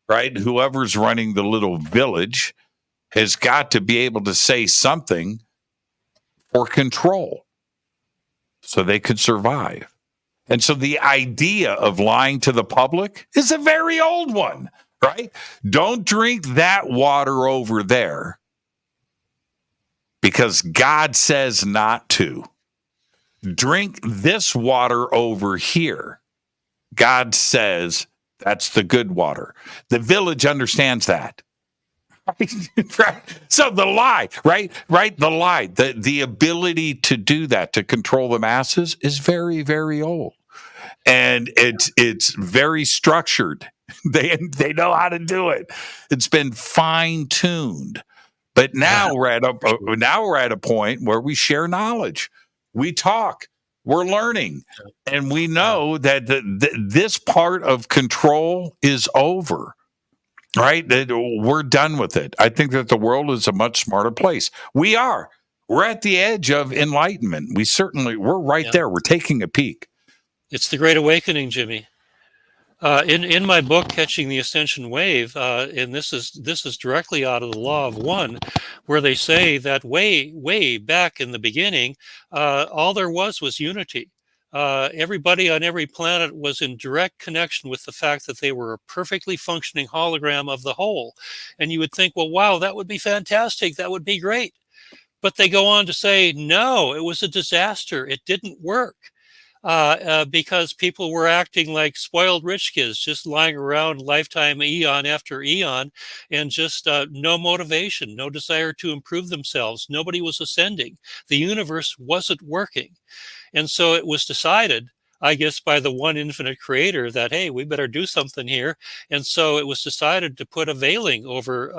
right? Whoever's running the little village has got to be able to say something for control so they could survive. And so the idea of lying to the public is a very old one, right? Don't drink that water over there because God says not to. Drink this water over here. God says that's the good water. The village understands that. Right? So the lie, right? The lie, the ability to do that, to control the masses is very, very old. And it's very structured. They know how to do it. It's been fine-tuned. But now we're at a point where we share knowledge. We talk. We're learning, and we know that this part of control is over. Right? We're done with it. I think that the world is a much smarter place. We are. We're at the edge of enlightenment. We're right there. We're taking a peek. It's the Great Awakening, Jimmy. In my book, Catching the Ascension Wave, and this is directly out of the Law of One, where they say that way back in the beginning, all there was unity. Everybody on every planet was in direct connection with the fact that they were a perfectly functioning hologram of the whole. And you would think, well, wow, that would be fantastic. That would be great. But they go on to say, no, it was a disaster. It didn't work. Because people were acting like spoiled rich kids, just lying around lifetime, eon after eon, and just no motivation, no desire to improve themselves. Nobody was ascending. The universe wasn't working. And so it was decided, I guess, by the one infinite creator that, hey, we better do something here. And so it was decided to put a veiling over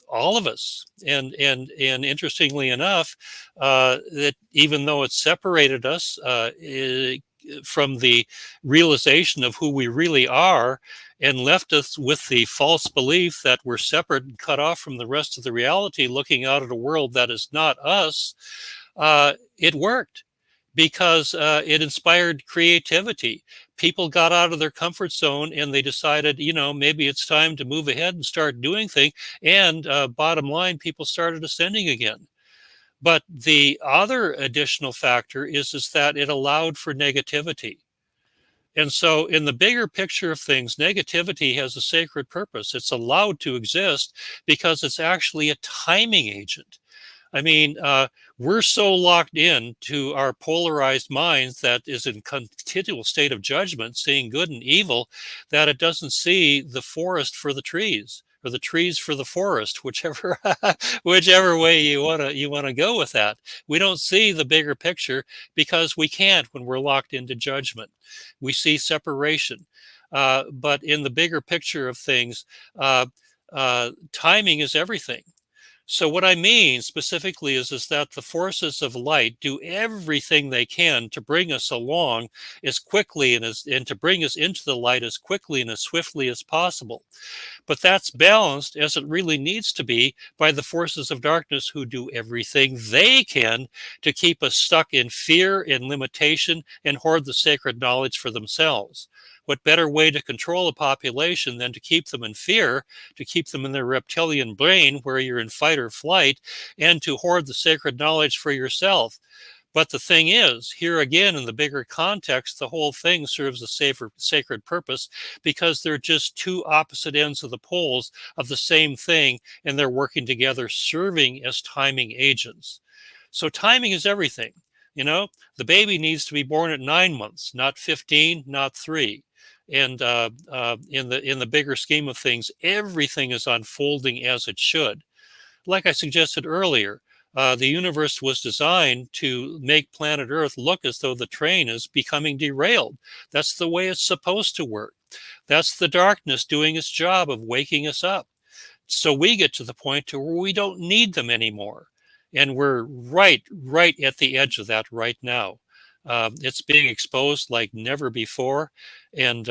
all of us. And interestingly enough, that even though it separated us from the realization of who we really are and left us with the false belief that we're separate and cut off from the rest of the reality, looking out at a world that is not us, it worked because it inspired creativity. People got out of their comfort zone and they decided, maybe it's time to move ahead and start doing things. And bottom line, people started ascending again. But the other additional factor is that it allowed for negativity. And so in the bigger picture of things, negativity has a sacred purpose. It's allowed to exist because it's actually a timing agent. I mean, we're so locked in to our polarized minds that is in continual state of judgment, seeing good and evil, that it doesn't see the forest for the trees or the trees for the forest, whichever way you want to go with that. We don't see the bigger picture because we can't when we're locked into judgment. We see separation. But in the bigger picture of things, timing is everything. So what I mean specifically is that the forces of light do everything they can to bring us along as quickly and to bring us into the light as quickly and as swiftly as possible. But that's balanced, as it really needs to be, by the forces of darkness who do everything they can to keep us stuck in fear and limitation and hoard the sacred knowledge for themselves. What better way to control a population than to keep them in fear, to keep them in their reptilian brain where you're in fight or flight, and to hoard the sacred knowledge for yourself? But the thing is, here again, in the bigger context, the whole thing serves a sacred purpose because they're just two opposite ends of the poles of the same thing, and they're working together, serving as timing agents. So timing is everything. The baby needs to be born at 9 months, not 15, not 3. And in the bigger scheme of things, everything is unfolding as it should. Like I suggested earlier, the universe was designed to make planet Earth look as though the train is becoming derailed. That's the way it's supposed to work. That's the darkness doing its job of waking us up. So we get to the point to where we don't need them anymore. And we're right at the edge of that right now. It's being exposed like never before. And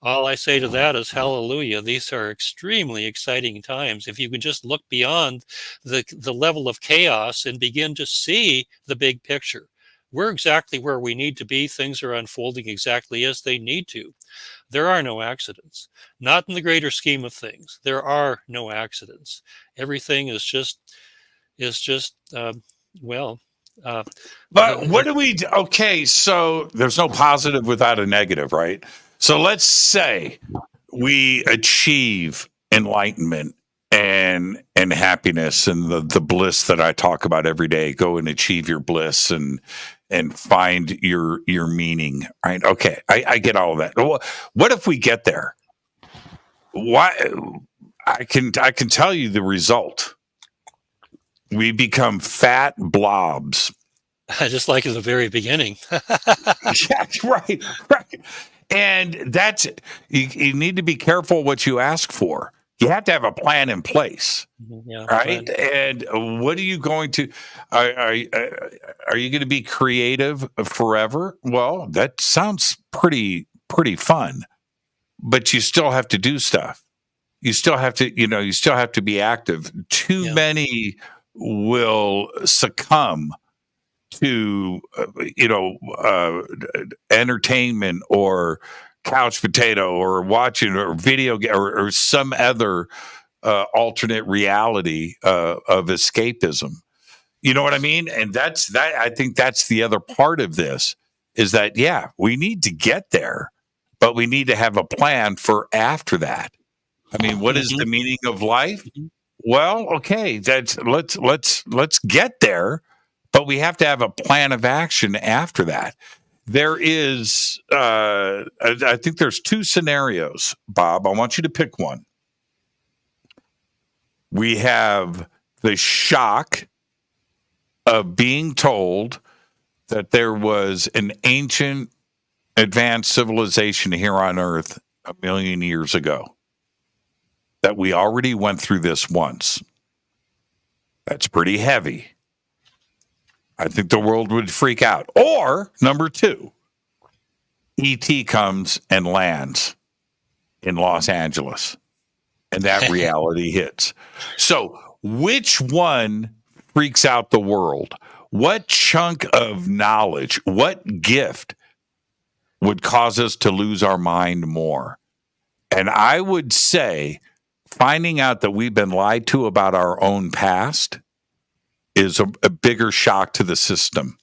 all I say to that is hallelujah. These are extremely exciting times. If you can just look beyond the level of chaos and begin to see the big picture. We're exactly where we need to be. Things are unfolding exactly as they need to. There are no accidents. Not in the greater scheme of things. There are no accidents. Everything is just well. But what do we do? Okay, so there's no positive without a negative, right? So let's say we achieve enlightenment and happiness and the bliss that I talk about every day. Go and achieve your bliss and find your meaning, right? Okay, I get all of that. What if we get there? Why? I can tell you the result. We become fat blobs. Just like in the very beginning. Yeah, right. And that's, you need to be careful what you ask for. You have to have a plan in place, Yeah, right? plan. And what are you going to, are you going to be creative forever? Well, that sounds pretty fun, but you still have to do stuff. You still have to, you still have to be active. Too many will succumb to entertainment or couch potato or watching or video or some other alternate reality of escapism. You know what I mean? And that's that. I think that's the other part of this is that we need to get there, but we need to have a plan for after that. I mean, what is the meaning of life? Well, okay, let's get there, but we have to have a plan of action after that. There is, I think there's two scenarios, Bob. I want you to pick one. We have the shock of being told that there was an ancient advanced civilization here on Earth 1 million years ago. That we already went through this once. That's pretty heavy. I think the world would freak out. Or, number two, E.T. comes and lands in Los Angeles, and that reality hits. So, which one freaks out the world? What chunk of knowledge, what gift would cause us to lose our mind more? And I would say, finding out that we've been lied to about our own past is a bigger shock to the system.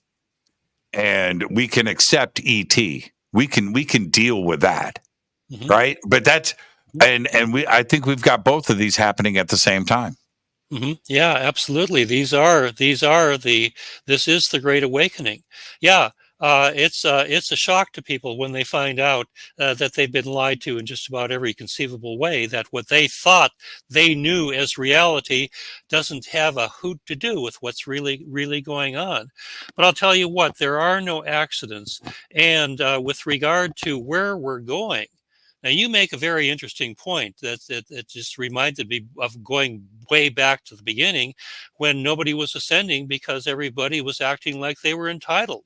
And we can accept ET. We can deal with that. Right? But that's I think we've got both of these happening at the same time. Yeah, absolutely. This is the Great Awakening. Yeah. It's a shock to people when they find out that they've been lied to in just about every conceivable way, that what they thought they knew as reality doesn't have a hoot to do with what's really going on. But I'll tell you what, there are no accidents. And with regard to where we're going, now, you make a very interesting point that just reminded me of going way back to the beginning when nobody was ascending because everybody was acting like they were entitled.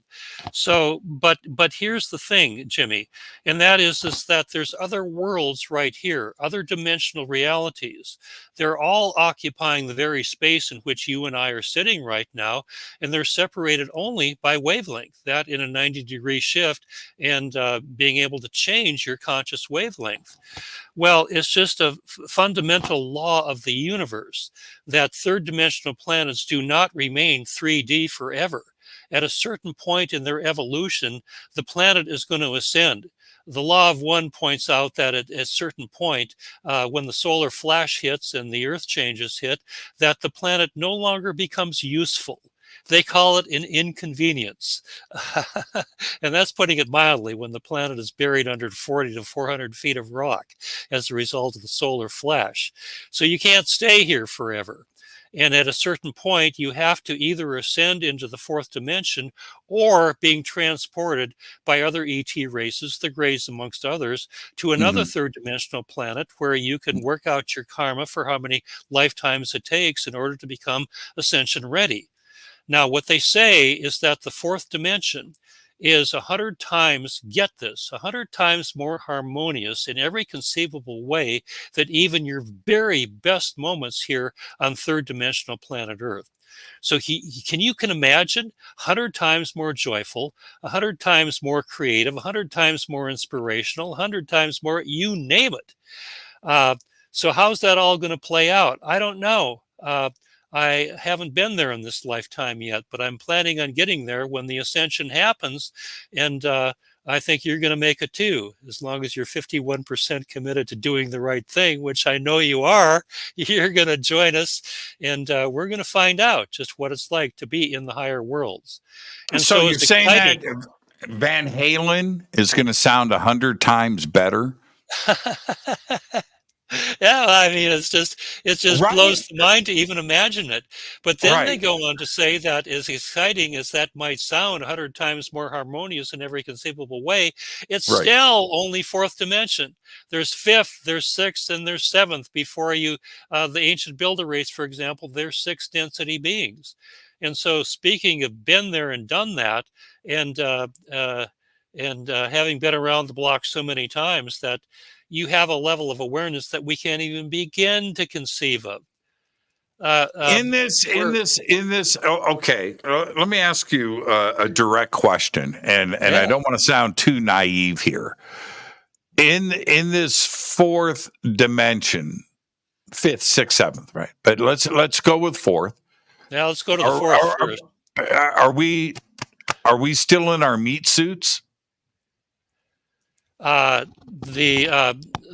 So, but here's the thing, Jimmy, and that is that there's other worlds right here, other dimensional realities. They're all occupying the very space in which you and I are sitting right now, and they're separated only by wavelength, that in a 90-degree shift and being able to change your conscious wavelength. Well, it's just a fundamental law of the universe that third dimensional planets do not remain 3D forever. At a certain point in their evolution, the planet is going to ascend. The law of one points out that at a certain point, when the solar flash hits and the earth changes hit, that the planet no longer becomes useful. They call it an inconvenience. And that's putting it mildly, when the planet is buried under 40 to 400 feet of rock as a result of the solar flash. So you can't stay here forever. And at a certain point, you have to either ascend into the fourth dimension or being transported by other ET races, the Greys amongst others, to another third dimensional planet where you can work out your karma for how many lifetimes it takes in order to become ascension ready. Now, what they say is that the fourth dimension is 100 times, get this, 100 times more harmonious in every conceivable way than even your very best moments here on third dimensional planet Earth. So you can imagine 100 times more joyful, 100 times more creative, 100 times more inspirational, 100 times more, you name it. So how's that all going to play out? I don't know. I haven't been there in this lifetime yet, but I'm planning on getting there when the ascension happens. And I think you're going to make it too, as long as you're 51% committed to doing the right thing, which I know you are. You're going to join us, and we're going to find out just what it's like to be in the higher worlds. And so you're saying exciting. that Van Halen is going to sound 100 times better? Yeah, I mean, it just Right. blows the mind to even imagine it. But then they Right. go on to say that as exciting as that might sound, 100 times more harmonious in every conceivable way, it's Right. still only fourth dimension. There's fifth, there's sixth, and there's seventh before you. The ancient builder race, for example, they're six density beings. And so, speaking of been there and done that, and having been around the block so many times, that you have a level of awareness that we can't even begin to conceive of. In this, okay. Let me ask you a direct question, and Yeah. I don't want to sound too naive here. In this fourth dimension, fifth, sixth, seventh, right? But let's go with fourth. Now let's go to the fourth first. Are we still in our meat suits?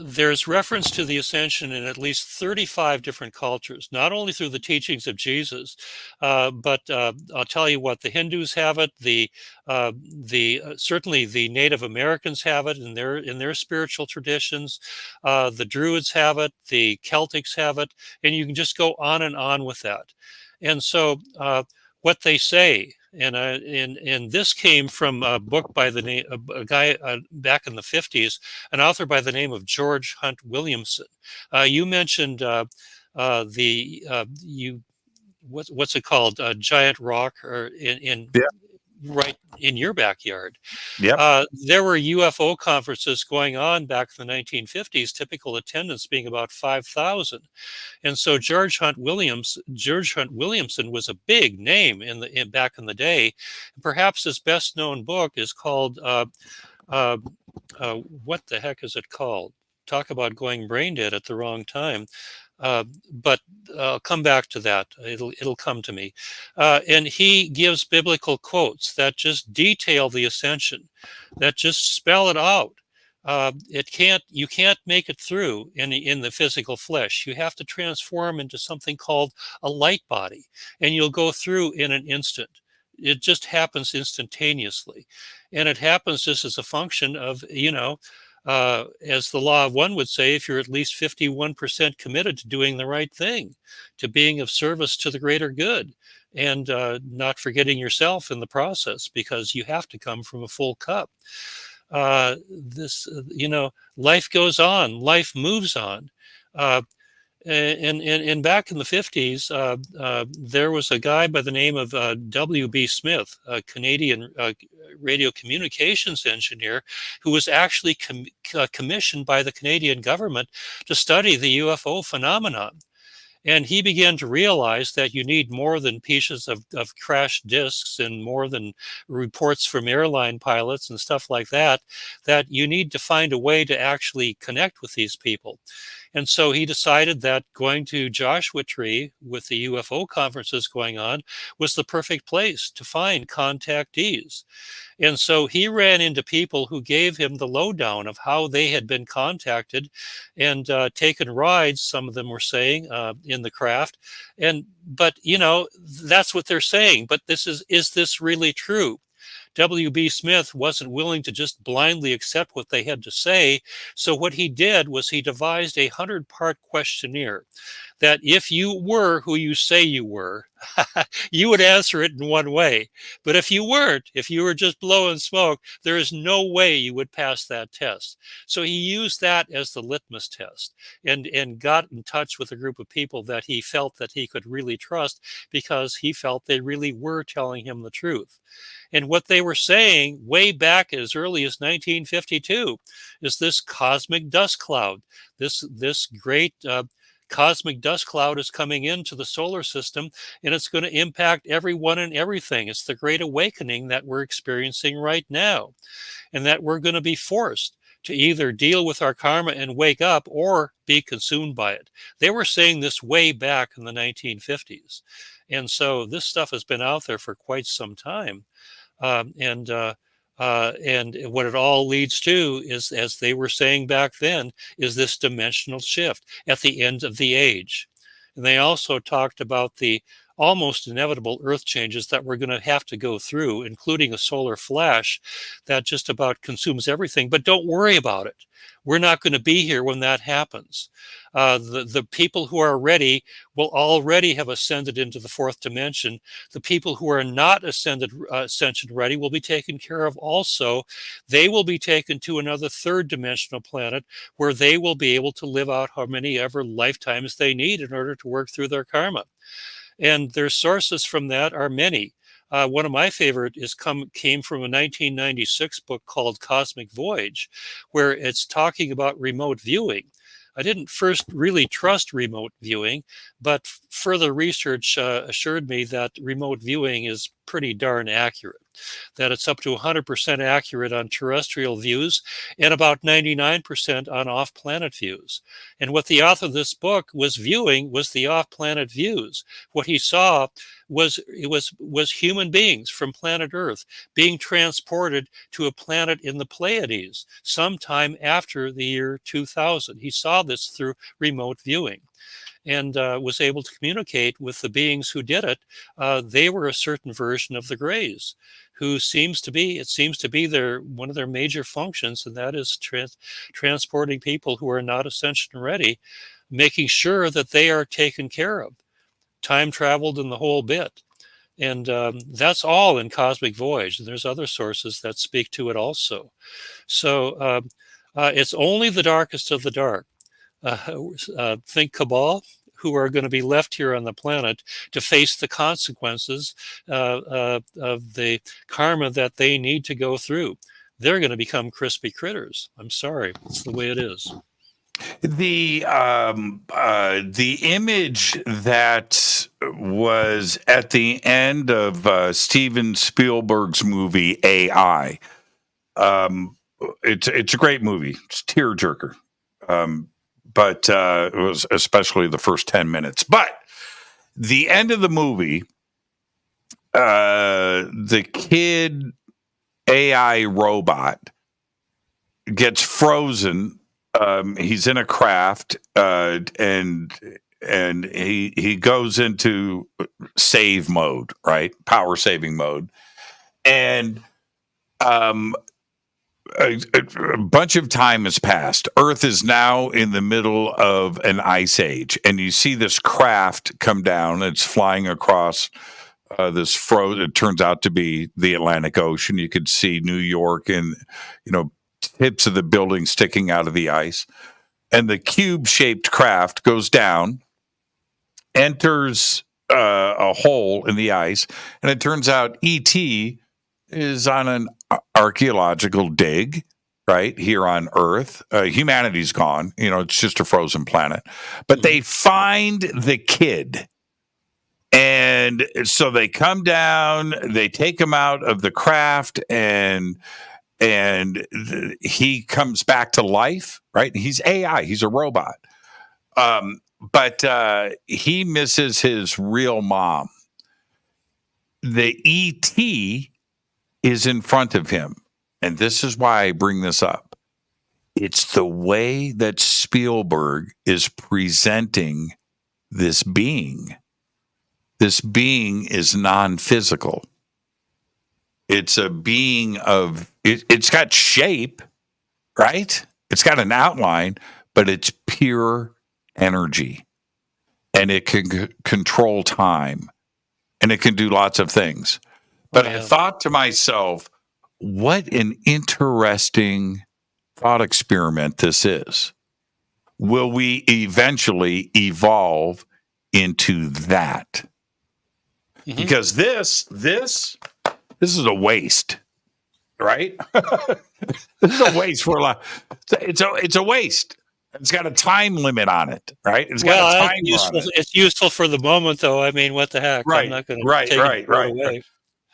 There's reference to the ascension in at least 35 different cultures, not only through the teachings of Jesus, but I'll tell you what, the Hindus have it, certainly the Native Americans have it in their spiritual traditions, the Druids have it, the Celtics have it, and you can just go on and on with that. And so what they say, and this came from a book by the name a guy back in the 50s, an author by the name of George Hunt Williamson. You mentioned what's it called, giant rock, or right in your backyard. Yep. There were UFO conferences going on back in the 1950s, typical attendance being about 5,000. And so George Hunt Williamson was a big name back in the day. Perhaps his best known book is called what the heck is it called? Talk about going brain dead at the wrong time. But I'll come back to that. It'll come to me. And he gives biblical quotes that just detail the ascension, that just spell it out. You can't make it through in the physical flesh. You have to transform into something called a light body, and you'll go through in an instant. It just happens instantaneously, and it happens just as a function of, as the law of one would say, if you're at least 51% committed to doing the right thing, to being of service to the greater good, and not forgetting yourself in the process, because you have to come from a full cup. Life goes on, life moves on. And back in the 50s, there was a guy by the name of W.B. Smith, a Canadian radio communications engineer, who was actually commissioned by the Canadian government to study the UFO phenomenon. And he began to realize that you need more than pieces of crashed discs and more than reports from airline pilots and stuff like that, that you need to find a way to actually connect with these people. And so he decided that going to Joshua Tree with the UFO conferences going on was the perfect place to find contactees. And so he ran into people who gave him the lowdown of how they had been contacted and taken rides, some of them were saying, in the craft. But that's what they're saying. But is this really true? W.B. Smith wasn't willing to just blindly accept what they had to say. So what he did was he devised a 100-part questionnaire that if you were who you say you were, you would answer it in one way. But if you weren't, if you were just blowing smoke, there is no way you would pass that test. So he used that as the litmus test and got in touch with a group of people that he felt that he could really trust, because he felt they really were telling him the truth. And what they were saying way back as early as 1952 is this cosmic dust cloud, this great cosmic dust cloud is coming into the solar system, and it's going to impact everyone and everything. It's the great awakening that we're experiencing right now, and that we're going to be forced to either deal with our karma and wake up or be consumed by it. They were saying this way back in the 1950s. And so this stuff has been out there for quite some time. And what it all leads to is, as they were saying back then, is this dimensional shift at the end of the age. And they also talked about the almost inevitable earth changes that we're going to have to go through, including a solar flash that just about consumes everything. But don't worry about it. We're not going to be here when that happens. The people who are ready will already have ascended into the fourth dimension. The people who are not ascension ready will be taken care of also. They will be taken to another third dimensional planet where they will be able to live out how many ever lifetimes they need in order to work through their karma. And their sources from that are many. One of my favorite came from a 1996 book called Cosmic Voyage, where it's talking about remote viewing. I didn't first really trust remote viewing, but further research assured me that remote viewing is pretty darn accurate, that it's up to 100% accurate on terrestrial views and about 99% on off-planet views. And what the author of this book was viewing was the off-planet views. What he saw was human beings from planet Earth being transported to a planet in the Pleiades sometime after the year 2000. He saw this through remote viewing and was able to communicate with the beings who did it. They were a certain version of the Greys, who seems to be one of their major functions, and that is transporting people who are not ascension ready, making sure that they are taken care of, time traveled in the whole bit. And that's all in Cosmic Voyage. And there's other sources that speak to it also. So it's only the darkest of the dark. Think Cabal, who are going to be left here on the planet to face the consequences of the karma that they need to go through. They're going to become crispy critters. I'm sorry. It's the way it is. The image that was at the end of Steven Spielberg's movie AI, it's a great movie. It's a tearjerker. But it was especially the first 10 minutes. But the end of the movie, the kid AI robot gets frozen. He's in a craft, and he goes into save mode, right? Power saving mode, and a bunch of time has passed. Earth is now in the middle of an ice age, and you see this craft come down. It's flying across this frozen. It turns out to be the Atlantic Ocean. You could see New York and tips of the building sticking out of the ice. And the cube-shaped craft goes down, enters a hole in the ice, and it turns out E.T. is on an archaeological dig right here on Earth. Humanity's gone. It's just a frozen planet. But they find the kid. And so they come down, they take him out of the craft, and he comes back to life, right? He's AI. He's a robot. But he misses his real mom. The E.T. is in front of him. And this is why I bring this up. It's the way that Spielberg is presenting this being. This being is non-physical. It's a being of, it's got shape, right? It's got an outline, but it's pure energy. And it can control time. And it can do lots of things. But I thought to myself, what an interesting thought experiment this is. Will we eventually evolve into that? Mm-hmm. Because this is a waste, right? This is a waste for a lot. It's a waste. It's got a time limit on it, right? It's got Well, a it's timer on useful. it. It's useful for the moment, though. I mean, what the heck? I'm Right, not going to right, take right, it right right, right. away.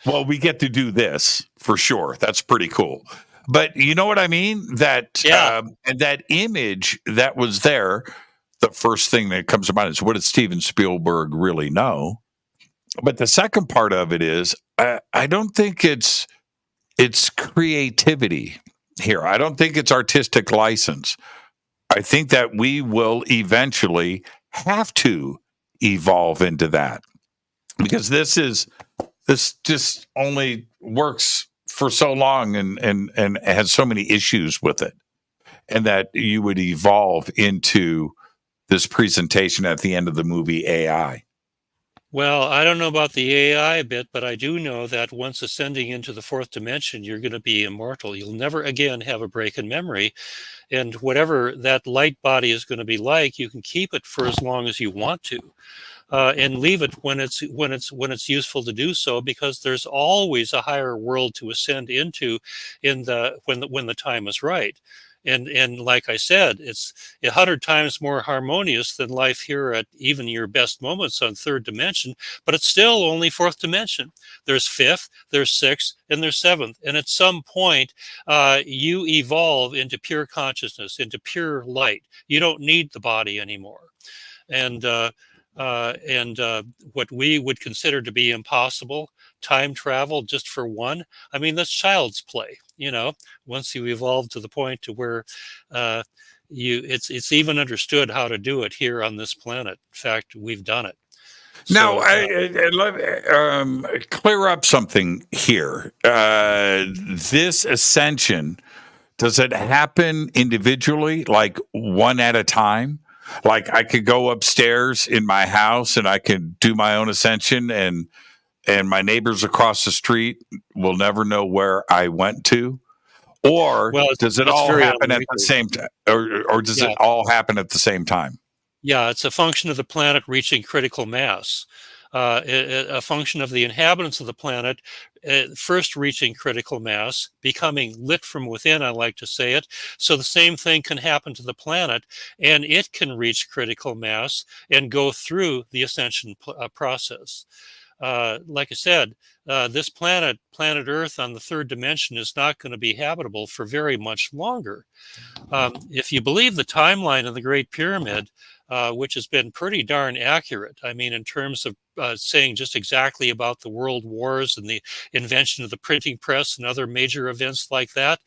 Well, we get to do this for sure. That's pretty cool. But you know what I mean? That Yeah. and that image that was there, the first thing that comes to mind is, what did Steven Spielberg really know? But the second part of it is, I don't think it's creativity here. I don't think it's artistic license. I think that we will eventually have to evolve into that, because this just only works for so long and has so many issues with it, and that you would evolve into this presentation at the end of the movie AI. Well, I don't know about the AI bit, but I do know that once ascending into the fourth dimension, you're going to be immortal. You'll never again have a break in memory. And whatever that light body is going to be like, you can keep it for as long as you want to, and leave it when it's useful to do so, because there's always a higher world to ascend into when the time is right. And like I said, it's 100 times more harmonious than life here at even your best moments on third dimension, but it's still only fourth dimension. There's fifth, there's sixth, and there's seventh. And at some point, you evolve into pure consciousness, into pure light. You don't need the body anymore. And what we would consider to be impossible, time travel just for one, I mean, that's child's play. Once you evolve to the point to where it's even understood how to do it here on this planet. In fact, we've done it. Now, I let clear up something here. This ascension, does it happen individually, like one at a time? Like I could go upstairs in my house and I could do my own ascension, and my neighbors across the street will never know where I went to? Or does it all happen at the same time? Or does it all happen at the same time? Yeah, it's a function of the planet reaching critical mass. A function of the inhabitants of the planet first reaching critical mass, becoming lit from within, I like to say it. So the same thing can happen to the planet, and it can reach critical mass and go through the ascension process. Like I said, this planet Earth on the third dimension is not going to be habitable for very much longer. If you believe the timeline of the Great Pyramid, which has been pretty darn accurate, I mean, in terms of saying just exactly about the world wars and the invention of the printing press and other major events like that,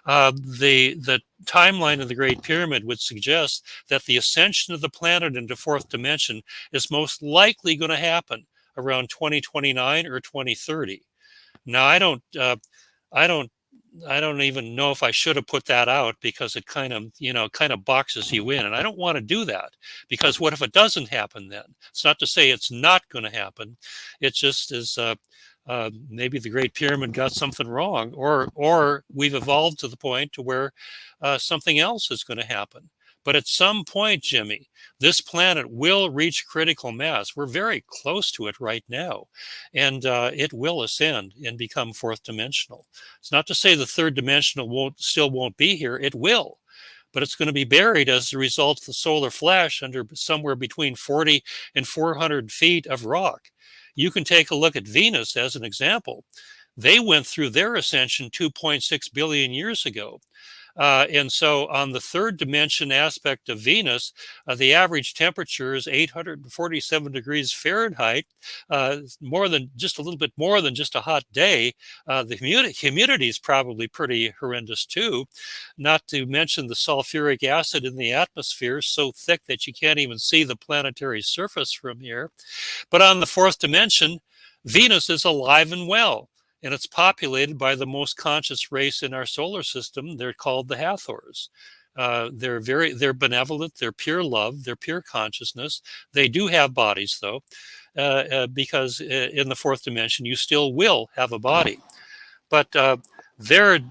the timeline of the Great Pyramid would suggest that the ascension of the planet into fourth dimension is most likely going to happen around 2029 or 2030. Now, I don't even know if I should have put that out, because it kind of boxes you in, and I don't want to do that, because what if it doesn't happen then? It's not to say it's not going to happen. It just is maybe the Great Pyramid got something wrong, or we've evolved to the point to where something else is going to happen. But at some point, Jimmy, this planet will reach critical mass. We're very close to it right now, and it will ascend and become fourth dimensional. It's not to say the third dimensional still won't be here. It will, but it's going to be buried as a result of the solar flash under somewhere between 40 and 400 feet of rock. You can take a look at Venus as an example. They went through their ascension 2.6 billion years ago. And so on the third dimension aspect of Venus, the average temperature is 847 degrees Fahrenheit, just a little bit more than just a hot day. The humidity is probably pretty horrendous too, not to mention the sulfuric acid in the atmosphere is so thick that you can't even see the planetary surface from here. But on the fourth dimension, Venus is alive and well. And it's populated by the most conscious race in our solar system. They're called the Hathors. They're benevolent. They're pure love. They're pure consciousness. They do have bodies, though, because in the fourth dimension you still will have a body. But they're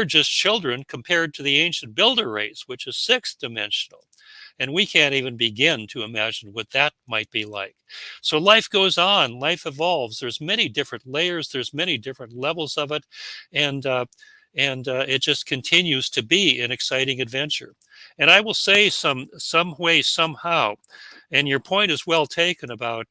just children compared to the ancient builder race, which is sixth dimensional. And we can't even begin to imagine what that might be like. So life goes on, life evolves. There's many different layers, there's many different levels of it. And and it just continues to be an exciting adventure. And I will say some way, somehow, and your point is well taken about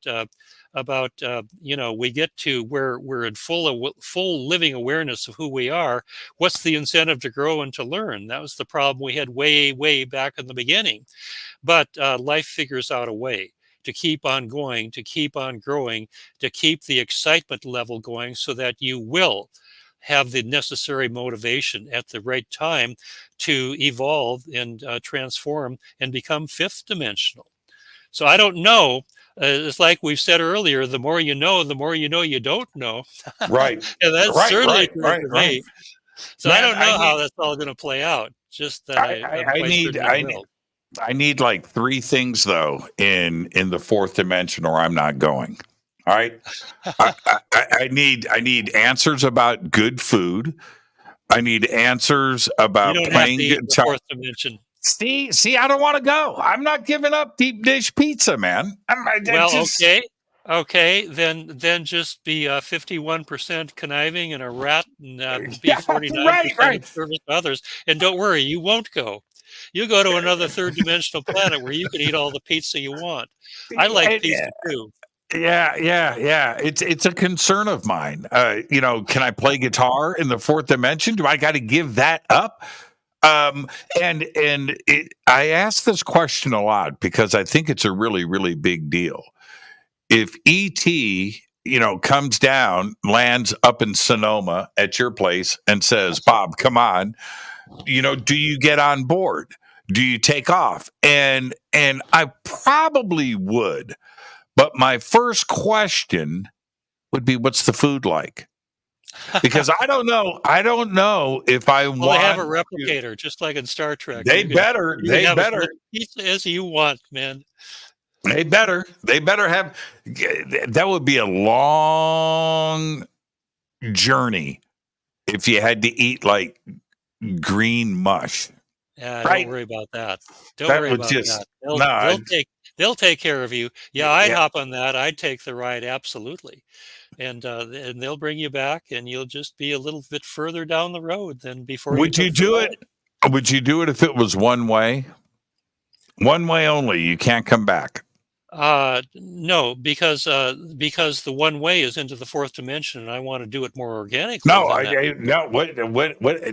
we get to where we're in full living awareness of who we are. What's the incentive to grow and to learn? That was the problem we had way back in the beginning. But life figures out a way to keep on going, to keep on growing, to keep the excitement level going, so that you will have the necessary motivation at the right time to evolve and transform and become fifth dimensional. So I don't know. It's like we've said earlier, the more you know you don't know. Right. And that's certainly true for me. Right. So I don't know how that's all going to play out. Just that I need like 3 things though in the fourth dimension, or I'm not going. All right. I need answers about good food. I need answers about playing guitar. Fourth dimension. See, I don't want to go. I'm not giving up deep dish pizza, man. Okay. Then just be 51% conniving and a rat, and be 49% service to others. And don't worry, you won't go. You go to another third dimensional planet where you can eat all the pizza you want. I like pizza too. Yeah. It's a concern of mine. Can I play guitar in the fourth dimension? Do I got to give that up? I ask this question a lot because I think it's a really, really big deal. If ET, comes down, lands up in Sonoma at your place and says, Bob, come on, do you get on board? Do you take off? And I probably would, but my first question would be, what's the food like? Because I don't know if I want. They have a replicator, just like in Star Trek. They better pizza as you want, man. They better have. That would be a long journey if you had to eat like green mush. Yeah, right? Don't worry about that. They'll take care of you. Yeah, I'd hop on that. I'd take the ride, absolutely. And they'll bring you back, and you'll just be a little bit further down the road than before. Would you do it? Would you do it if it was one way? One way only. You can't come back. No, because the one way is into the fourth dimension, and I want to do it more organically. No, what?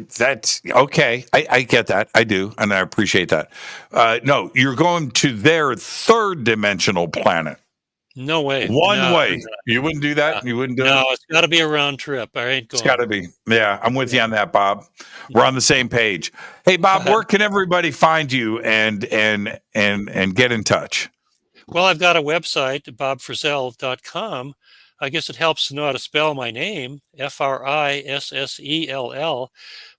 That's okay. I get that. I do, and I appreciate that. No, you're going to their third dimensional planet. No way. One way. You wouldn't do that? You wouldn't do it? No, it's got to be a round trip. I ain't going. It's got to be. Yeah, I'm with you on that, Bob. We're on the same page. Hey, Bob, where can everybody find you and get in touch? Well, I've got a website, bobfrissell.com. I guess it helps to know how to spell my name, Frissell.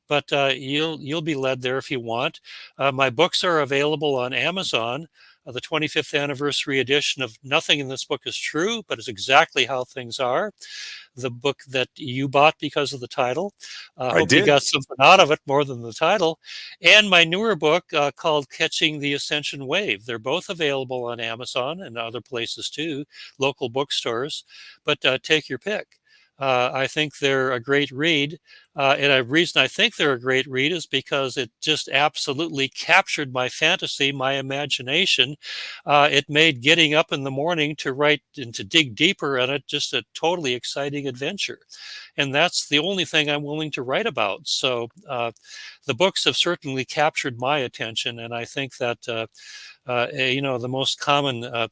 But you'll be led there if you want. My books are available on Amazon. The 25th anniversary edition of Nothing in This Book is True, but it's exactly how things are. The book that you bought because of the title. I hope you got something out of it more than the title. And my newer book called Catching the Ascension Wave. They're both available on Amazon and other places too, local bookstores. But take your pick. I think they're a great read. And the reason I think they're a great read is because it just absolutely captured my fantasy, my imagination. It made getting up in the morning to write and to dig deeper in it just a totally exciting adventure. And that's the only thing I'm willing to write about. So the books have certainly captured my attention. And I think that, the most common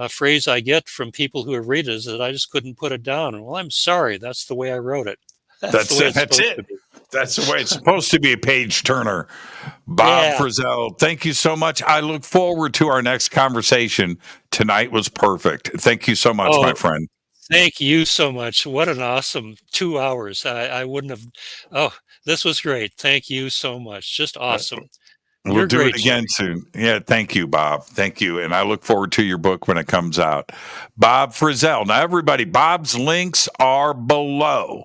phrase I get from people who have read it is that I just couldn't put it down. Well, I'm sorry. That's the way I wrote it. That's it. That's the way it's supposed to be, a page turner. Bob Frissell, thank you so much. I look forward to our next conversation. Tonight was perfect. Thank you so much, my friend. Thank you so much. What an awesome 2 hours. I wouldn't have. Oh, this was great. Thank you so much. Just awesome. We'll do it again soon. Yeah, thank you, Bob. Thank you. And I look forward to your book when it comes out. Bob Frissell. Now, everybody, Bob's links are below.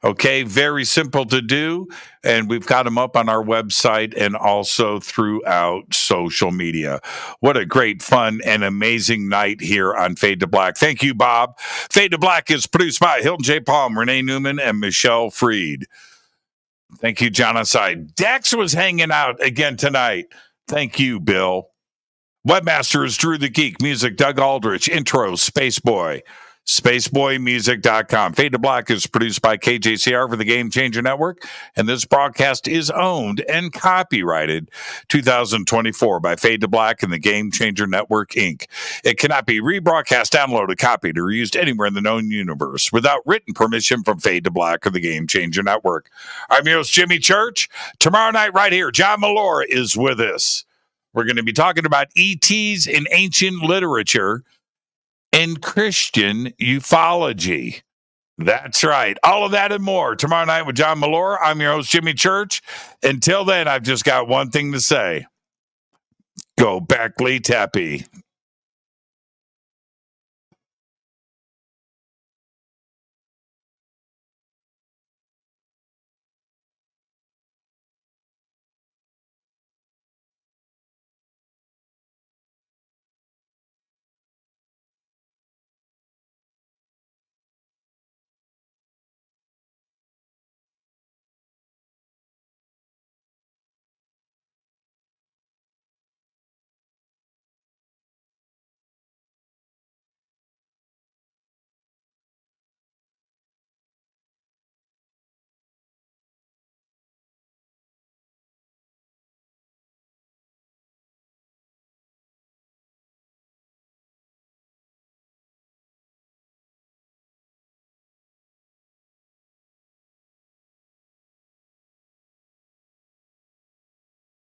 Okay, very simple to do. And we've got them up on our website and also throughout social media. What a great, fun, and amazing night here on Fade to Black. Thank you, Bob. Fade to Black is produced by Hilton J. Palm, Renee Newman, and Michelle Freed. Thank you, John Aside. Dex was hanging out again tonight. Thank you, Bill. Webmaster is Drew the Geek. Music, Doug Aldrich. Intro, Spaceboy. SpaceboyMusic.com. Fade to Black is produced by KJCR for the Game Changer Network, and this broadcast is owned and copyrighted 2024 by Fade to Black and the Game Changer Network, Inc. It cannot be rebroadcast, downloaded, copied, or used anywhere in the known universe without written permission from Fade to Black or the Game Changer Network. I'm your host, Jimmy Church. Tomorrow night, right here, John Malora is with us. We're going to be talking about ETs in ancient literature and Christian ufology. That's right. All of that and more tomorrow night with John Malora. I'm your host, Jimmy Church. Until then, I've just got one thing to say. Go Beckley Teppy.